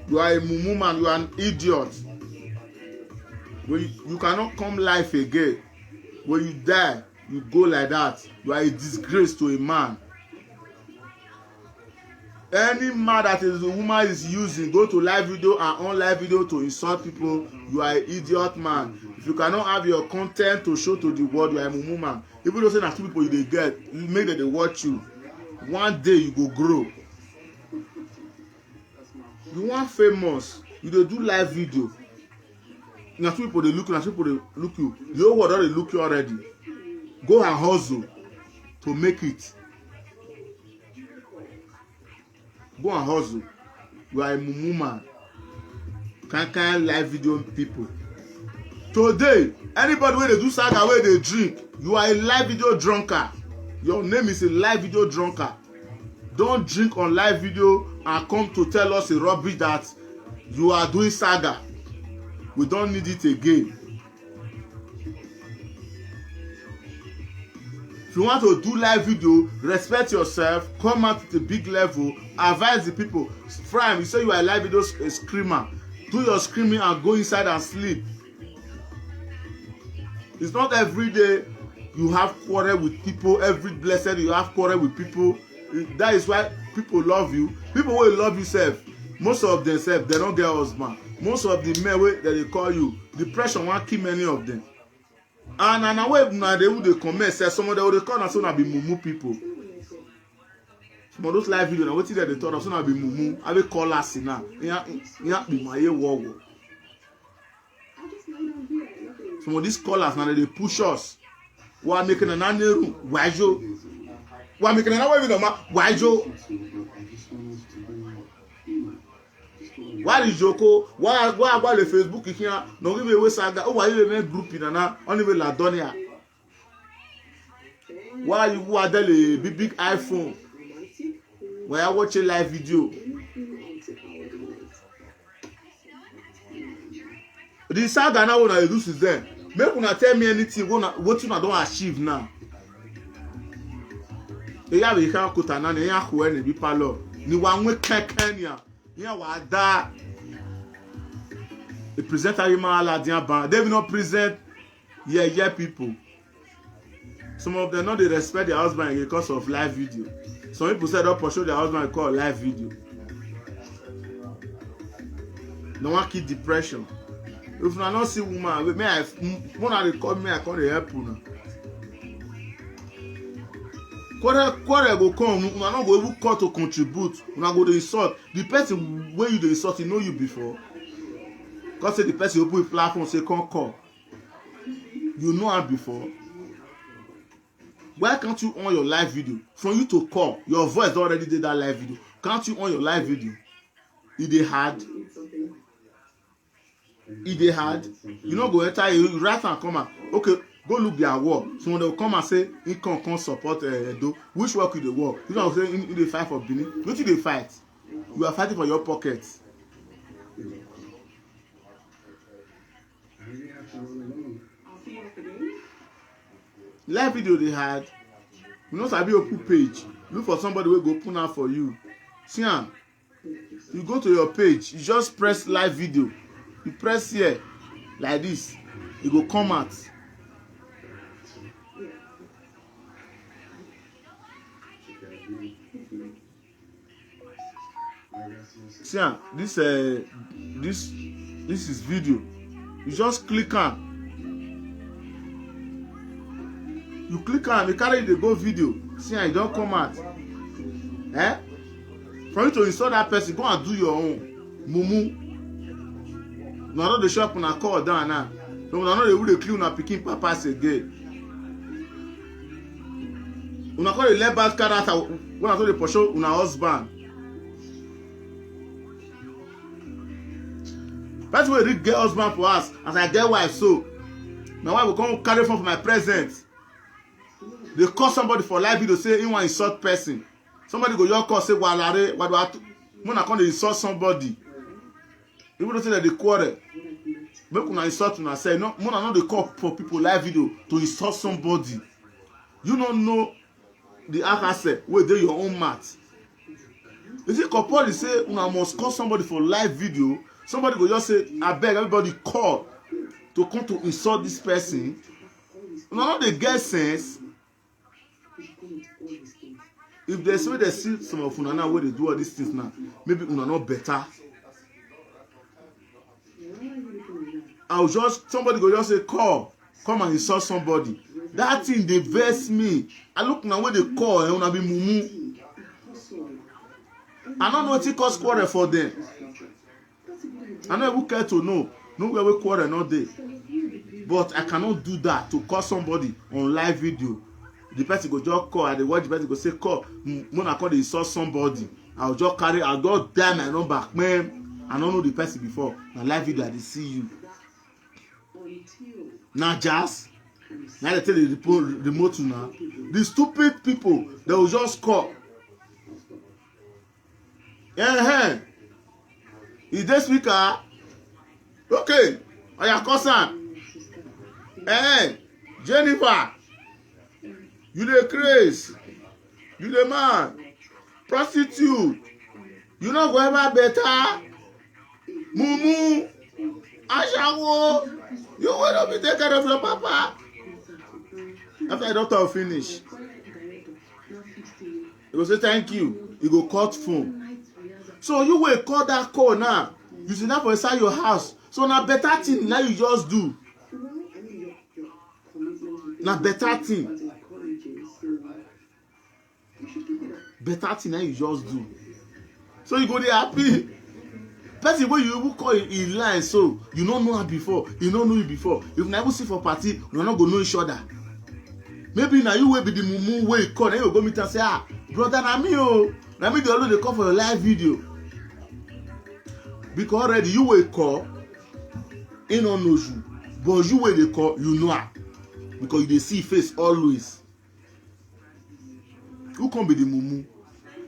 You are a mumu man. You are an idiot. When you cannot come life again. When you die, you go like that. You are a disgrace to a man. Any man that is a woman is using, go to live video and on live video to insult people, you are an idiot man. If you cannot have your content to show to the world, you are a mumu man. Even though say na 2 people you dey get, you make them they watch you. One day you go grow. You want famous, you dey do live video. Na 2 people they look you, na 2 people they look you. The whole world already look you already. Go and hustle to make it. Go and hustle. You are a mumu man. Can't live video people. Today, anybody where they do saga where they drink, you are a live video drunkard. Your name is a live video drunkard. Don't drink on live video and come to tell us a rubbish that you are doing saga. We don't need it again. If you want to do live video, respect yourself, come out at a big level, advise the people. Prime, you say you are a live video screamer. Do your screaming and go inside and sleep. It's not every day you have quarrel with people. Every blessed you have quarrel with people. That is why people love you. People will love you self. Most of themselves, they don't get husband. Most of the men that they call you, depression won't kill many of them. And na way na they would comment say some of them would call us so na be mumu people. Some of those live video na wetin they thought of so na be mumu. I will call us now. Yeah, be my war. Some of these callers now they push us. Why making an aneru? Why Joe? Why making an away with them? Why Joe? Why is Joko? Why about the Facebook here? No give away saga. Oh, why you make group in na? Only with la donia. Why you go at the big iPhone? Why I watch a live video? The saga now when I do is there. Make una tell me anything what you don't achieve now. Eya be kan kuta na eya ho ene bi palo. Ni wa nwe kekania. Eya wa da. The presenter Ima Aladian ban. They will not present yeah people. Some of them not they respect their husband because of live video. Some people said up show their husband call live video. No one keep depression. If you not see woman, may I one call me, I call the help now. Quarrel go come, you not go able call to contribute. You not go to insult. The person where you the insult, he know you before. Because say the person who put a platform say come call. You know her before. Why can't you on your live video? For you to call, your voice already did that live video. Can't you on your live video? If they had. You know go enter you write and come out. Okay, go look their work. So when they will come and say he can support Edo, which work will they work? You know say in the fight for Benin. What do they fight? You are fighting for your pockets. Live video they had. You know sabi open page. Look for somebody will go open out for you. See am. You go to your page. You just press live video. You press here like this. You go come out. See am. This is video. You just click on. You click on, you carry the go video. See, you don't come out. For you to install that person, go and do your own. Mumu. No, not the shop when I call down now. No, not the wood clean up picking papas again. When I call the left back car out, when I told the Porsche, on our husband. That's why we get husband for us. As I get wife, so my wife will come carry phone for my present. They call somebody for live video say he want insult person. Somebody go your call say walare what when I come they insult somebody. People don't say that they quarrel. Make una insult una say no. When I know they call for people live video to insult somebody. You don't know the access where they your own mat. You see, couple say una must call somebody for live video. Somebody go just say I beg everybody call to come to insult this person. Una know they get sense. If there's way they see some of una now where they do all these things now, maybe una not better. I'll just somebody go just say call, come and insult somebody. That thing they vex me. I look now where they call and una be mumu. I don't know what it cause quarrel for them. I know who care to know. Nowhere we quarrel not there. But I cannot do that to call somebody on live video. The person go just call and the watch the person go say call. When I call they saw somebody, I'll just carry, I'll just dial my number. Man, I don't know the person before. Na live video I dey see you. Now just now they tell the remote now. The stupid people they will just call. Is this speaker? Okay. I am cousin. Jennifer. You the craze. You the man. Prostitute. You not go ever better. Mumu. Ashawo. You will not be taken care of your papa. After the doctor finish, he will say thank you. He go cut phone. So you will call that call now. You sit down for inside your house. So now better thing now you just do. na better thing. Better thing that you just do. So you go dey happy. Person wey you even call in line, so you no know her before, you no know you before. If na even see for party, una no go know each other. Maybe na you wey be the mumu wey you call, then you go meet and say, ah, brother, na me oh, na me dey always dey call for your live video. Because already you wey call, he no know you, but you wey dey call, you know her, because you dey see face always. Who come be the mumu?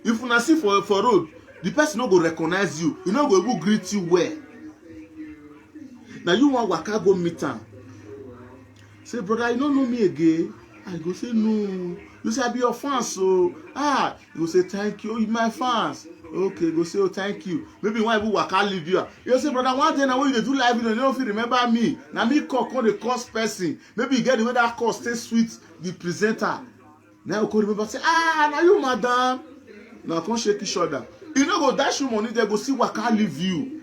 If una see for road, the person no go recognize you, he no go even greet you well. Na you wan waka go meet am, say brother, you no know me again. I go say no, you say I be your fans, so you go say thank you, oh, you my fans. Okay, you go say oh thank you. Maybe you wan even waka leave you. You say brother, one day na when you dey do live video, you no fit remember me. Na me call come dey curse person. Maybe you get the way that call stay sweet the presenter. Now you go remember say na you madam. Now come shake each other. You no go dash you money, they go see waka leave you.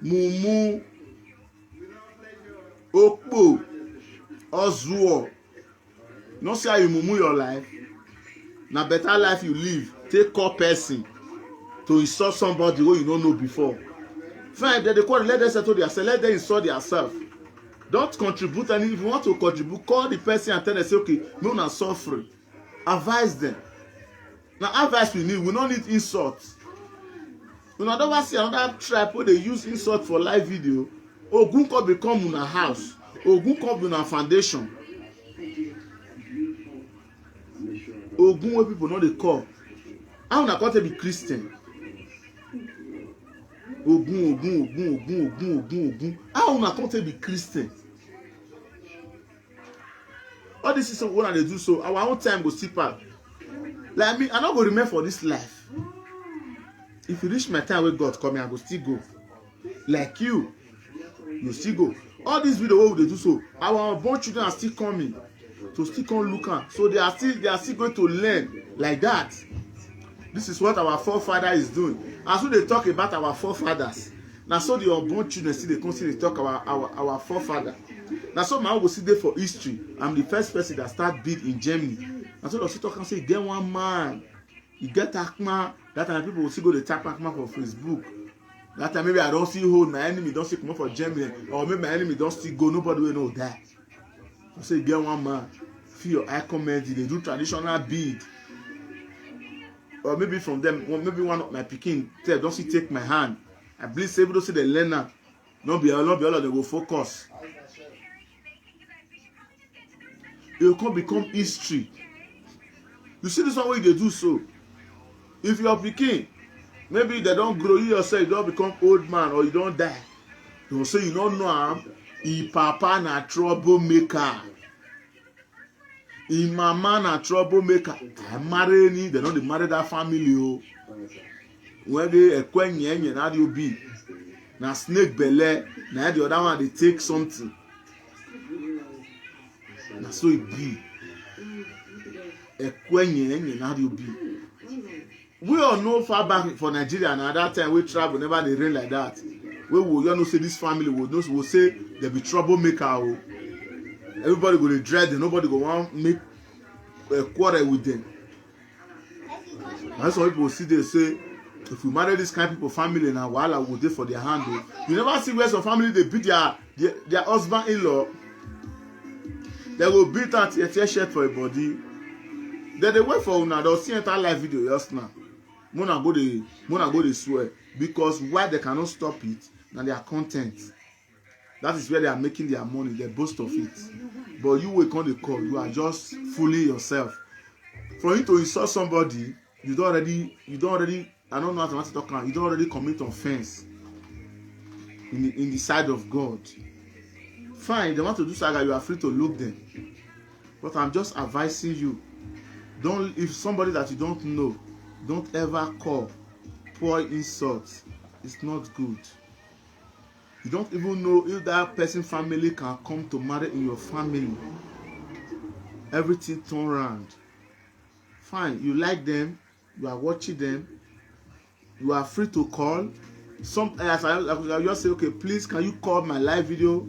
Mumu, Okpo, Ozuo. No see how you mumu your life. Na better life you live. Take call person to insult somebody wey you don't know before. Fine, they call, let them settle themselves, let them insult themselves. Don't contribute, and if you want to contribute, call the person and tell them, say, okay, me una suffering. Advise them. Now, advice we need, we don't need insults. We don't ever see another tribe where they use insult for live video. Ogun can become una house. Ogun can be una foundation. Ogun where people know they call. How una come be Christian? Ogun. How una come be Christian? All this is what they do, so our own time go skip out. Like me, I no go remain for this life. If you reach my time where God come, I go still go. Like you still go. All these videos what they do, so our born children are still coming to still come look at. So they are still going to learn like that. This is what our forefather is doing. As we they talk about our forefathers, now so the unborn children see they constantly talk about our forefather. Now so my go sit there for history. I'm the first person that start big in Germany. And so they still talk and say, get one man, you get Akma. That time people will still go to tap Akma for Facebook. That time maybe I don't see hold my enemy don't still come up for Germany, or maybe my enemy don't still go. Nobody will know that. I say get one man, feel your eye comment. They do traditional bead, or maybe from them, maybe one of my pikin tell don't see take my hand. I believe say people don't see the learner. Not be all of them go focus. It will come become history. You see this one way they do so. If your pikin, maybe they don't grow, you yourself, you don't become old man or you don't die. They will say you don't know him. He papa na troublemaker. He mama na troublemaker. I marry any, they don't marry that family. Oh. When they ekwenye na you be. Na snake belly, na the other one they take something. Na so it be. Ekwenye na you be. We all know far back for Nigeria and at that time we travel never they rain like that. We will you know say this family will say they be troublemaker. Oh. Everybody go to dread them, nobody go want make a quarrel with them. That's why people see they say if we marry this kind of people family now while I will do for their hand. Oh. You never see where some family they beat their husband-in-law. They will beat out a shirt for a body. Then they wait for una. They'll see entire live video just now. Mona go they swear because why they cannot stop it now their content. That is where they are making their money. They boast of it. But you will come the call. You are just fooling yourself. For you to insult somebody, you don't already. I don't know how to talk about. You don't already commit offense in the side of God. Fine, they want to do saga. You are free to look them. But I'm just advising you. Don't if somebody that you don't know, don't ever call, pour insults. It's not good. You don't even know if that person's family can come to marry in your family. Everything turn around. Fine, you like them, you are watching them, you are free to call. Some as I just say, okay, please can you call my live video?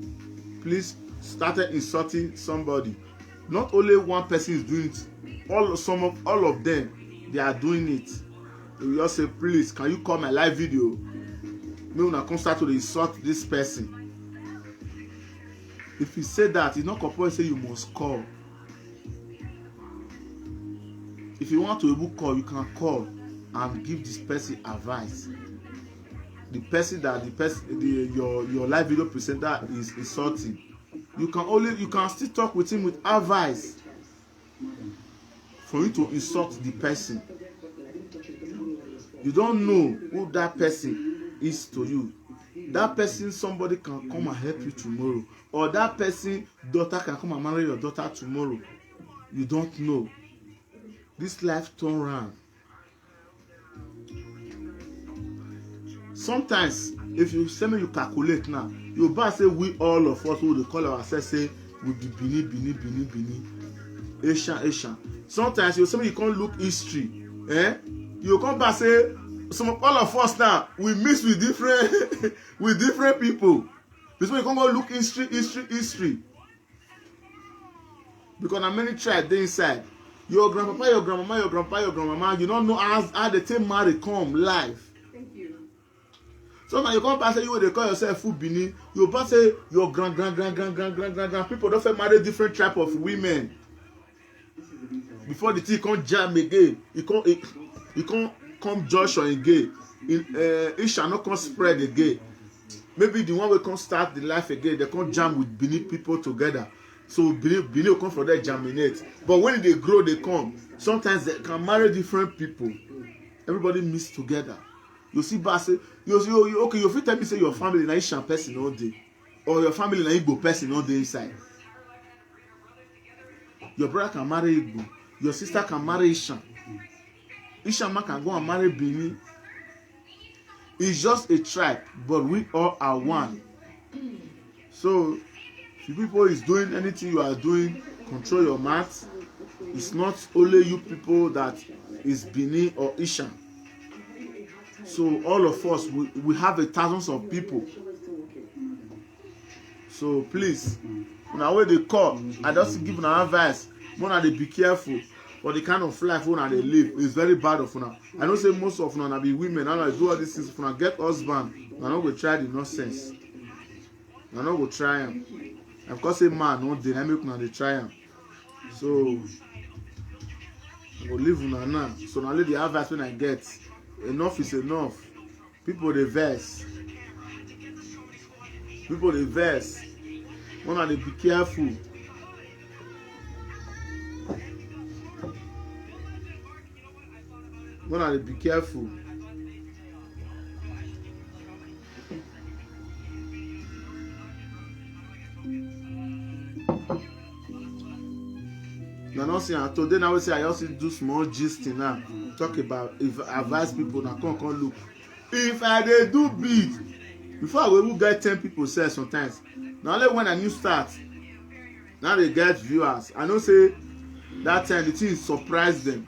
Please started insulting somebody, not only one person is doing it, all of them, they are doing it. They will just say, please, can you call my live video? May una come start to insult this person. If you say that, it's not compulsory you must call. If you want to able call, you can call and give this person advice. The person that your live video presenter is insulting, you can still talk with him with advice for you to insult the person. You don't know who that person is to you. That person, somebody can come and help you tomorrow, or that person daughter can come and marry your daughter tomorrow. You don't know. This life turn around. Sometimes if you say me you calculate now, you better say we all of us who dey call ourselves say we be Bini, Asian. Sometimes you say me you can't look history, you come back say all of us now we mix with different with different people. Because you can't go look history. Because na many tribes dey inside. Your grandpapa, your grandmama, your grandpa, your grandmama, you don't know how the same marry come live. Thank you. So now you come back say you dey call yourself full Bini, you pass say your grand people don't fit marry different type of women. Before the thing come jam again, it come Joshua again. It shall not come spread again. Maybe the one will come start the life again, they come jam with Bini people together. So Bini will come for them germinate. But when they grow, they come. Sometimes they can marry different people. Everybody mix together. You see, okay, you fit tell me say your family na Asian person all day, or your family na Igbo person all day inside. Your brother can marry Igbo, your sister can marry Asian. Asian man can go and marry Bini. It's just a tribe, but we all are one. So if people is doing anything you are doing, control your mouth. It's not only you people that is Bini or Asian. So all of us, we have thousands of people. So please, now when they call, I just give an advice. Una dey be careful for the kind of life una dey live. It's very bad of una. I know say most of una be women. Now do all these things. If una get husband, una no go try the nonsense. Una no go try am. Of course, say man no dey. I make una dey try am. So I go leave una now. So now the advice when I get. Enough is enough. People dey vex. One dey be careful. One dey be careful. You know, see, today now we say I also do small gist now. Talk about if I advise people now come look. If I dey do big, before I will get 10 people say sometimes. Now only when a new start, now they get viewers. I know say that time the thing surprise them.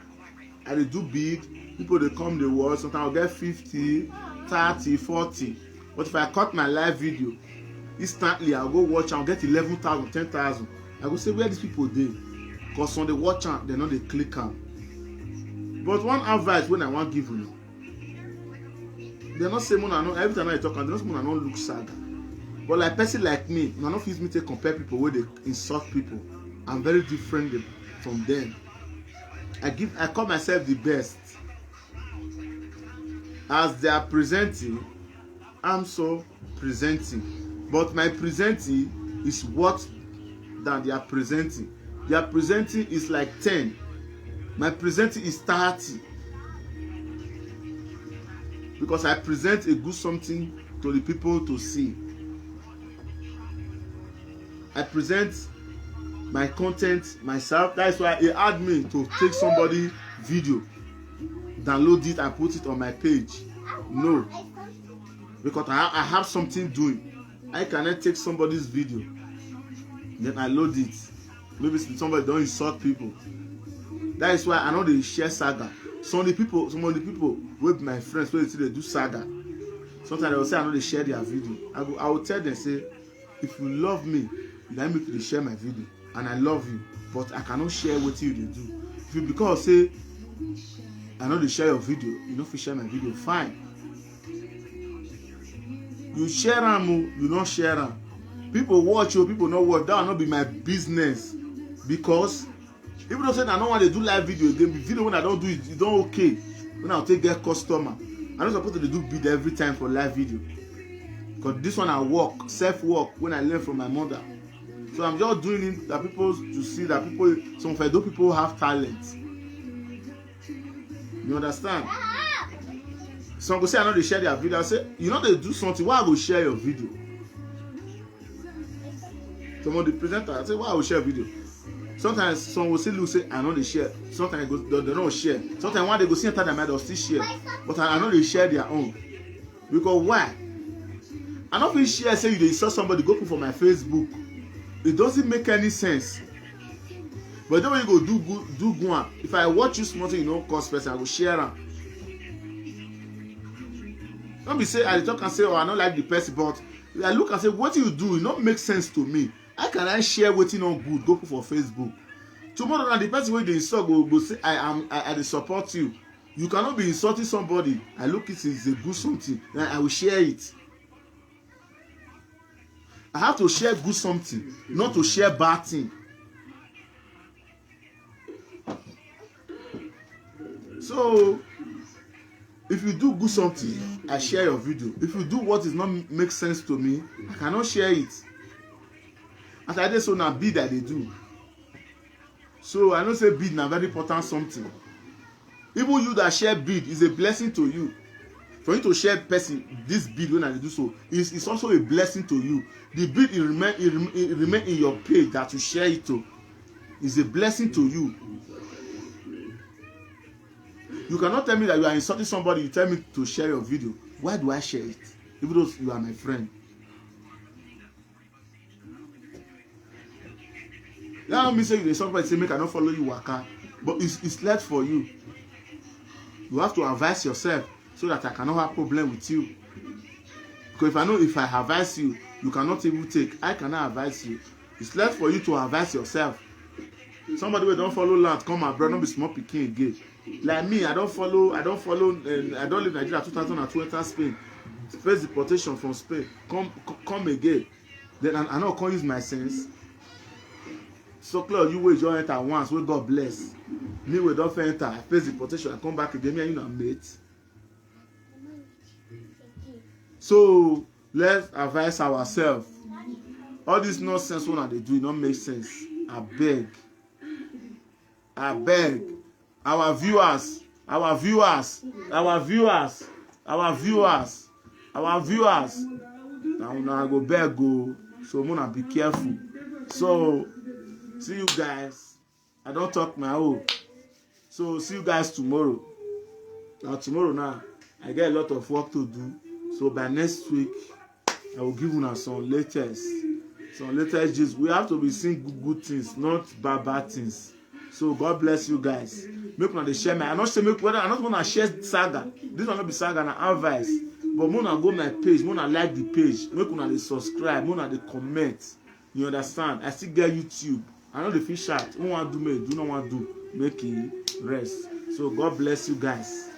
I dey do big, people they come they watch. Sometimes I'll get 50, 30, 40. But if I cut my live video, instantly I'll go watch and get 11,000, 10,000. I go say where these people dey. Because when they watch am, they know they click am. But one advice when I want give you, they not say Mona no. Every time I talk, they not say Mona no look sad. But like person like me, Mona no fit me to compare people where they insult people. I'm very different from them. I call myself the best. As they are presenting, I'm so presenting. But my presenting is what than they are presenting. Their presenting is like 10. My presenting is 30. Because I present a good something to the people to see. I present my content myself. That's why it had me to take somebody video, download it and put it on my page. No. Because I have something doing. I cannot take somebody's video, then I load it. Maybe somebody don't insult people. That is why I know they share saga. Some of the people with my friends wey they do saga. Sometimes they will say I know they share their video. I will tell them say, if you love me, na make you dey share my video and I love you, but I cannot share wetin you dey do. If you because say I no dey share your video, you no fit share my video, fine. You share am o, you no share am. People watch o, people no watch, that will not be my business. Because even though say I no wan dey do live video again, the video when I don do it, e don okay. When I take get customer, I no suppose to dey do bid every time for live video. Because this one I work, self-work, when I learn from my mother. So I'm just doing it that people to see that people, some Fedo people have talent. You understand? Some go say I know they share their video. I say, you know they do something, why I go share your video? Some of the presenter, I say, why I go share video? Sometimes some will say, look, say, I know they share. Sometimes they don't share. Sometimes when they go see enter their mind, they'll still share. But I know they share their own. Because why? I don't feel share, say you saw somebody go put for my Facebook. It doesn't make any sense. But then when you go do one, if I watch you small thing, you know, cause person, I will share them. Don't be say I talk and say, oh, I don't like the person, but I look and say, what you do, it don't make sense to me. How can I share wetin no good? Go put for Facebook. Tomorrow, now the person wey dey insult go say, I dey support you. You cannot be insulting somebody. I look it is a good something, then I will share it. I have to share good something, not to share bad thing. So, if you do good something, I share your video. If you do what is not make sense to me, I cannot share it. As I dey so na bid I dey do. So I know say bid na very important something. Even you that share bid is a blessing to you. For you to share person this bid when I dey do so, it's also a blessing to you. The bid it remain in your page that you share it to. It's a blessing to you. You cannot tell me that you are insulting somebody, you tell me to share your video. Why do I share it? Even though you are my friend. That don't mean say you dey somebody say make I not follow you waka. But it's left for you. You have to advise yourself so that I cannot have problem with you. Because if I advise you, you cannot even take. I cannot advise you. It's left for you to advise yourself. Somebody wey don't follow land come abroad, not be small pikin again. Like me, I don't leave Nigeria 2020 Spain. Face deportation from Spain. Come again. Then I not can't use my sense. So clear you wey just enter once, wey God bless. Me wey don't enter, I face deportation, I come back again, me and you na mate. So let's advise ourselves. All this nonsense when they do, it don't make sense. I beg. Our viewers. Now I go beg go. So Mona be careful. So see you guys. I don't talk my own. So see you guys tomorrow. Now I get a lot of work to do. So by next week, I will give you some latest gist. We have to be seeing good things, not bad things. So God bless you guys. Make una dey share my. I'm not gonna share saga. This one not be saga na advice. But mona go my page, mona like the page. Make una dey subscribe, mona dey comment. You understand? I still get YouTube. I know the fish chat. Who want do me? Do not want do. Make it rest. So God bless you guys.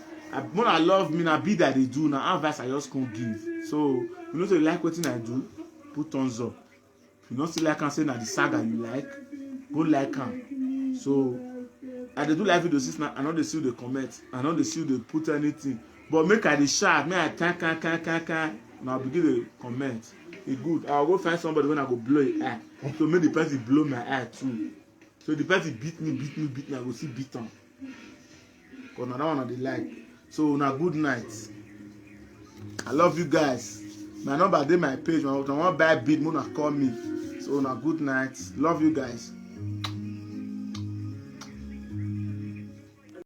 Mona love me na be that they do na advice I just can't give. So you know so you like what I do, put thumbs up. If you don't still like and say na the saga you like, go like am. So I dey do live videos since now. I know they see the comment. I know they see they put anything. But make I dey shout, make I can. Now begin to comment. It good. I'll go find somebody when I go blow your eye. So make the person blow my eye too. So the person beat me. I go see beat on. Cause now that one I dey like. So now good night. I love you guys. My number dey my page. When I want buy beat, mona call me. So now good night. Love you guys.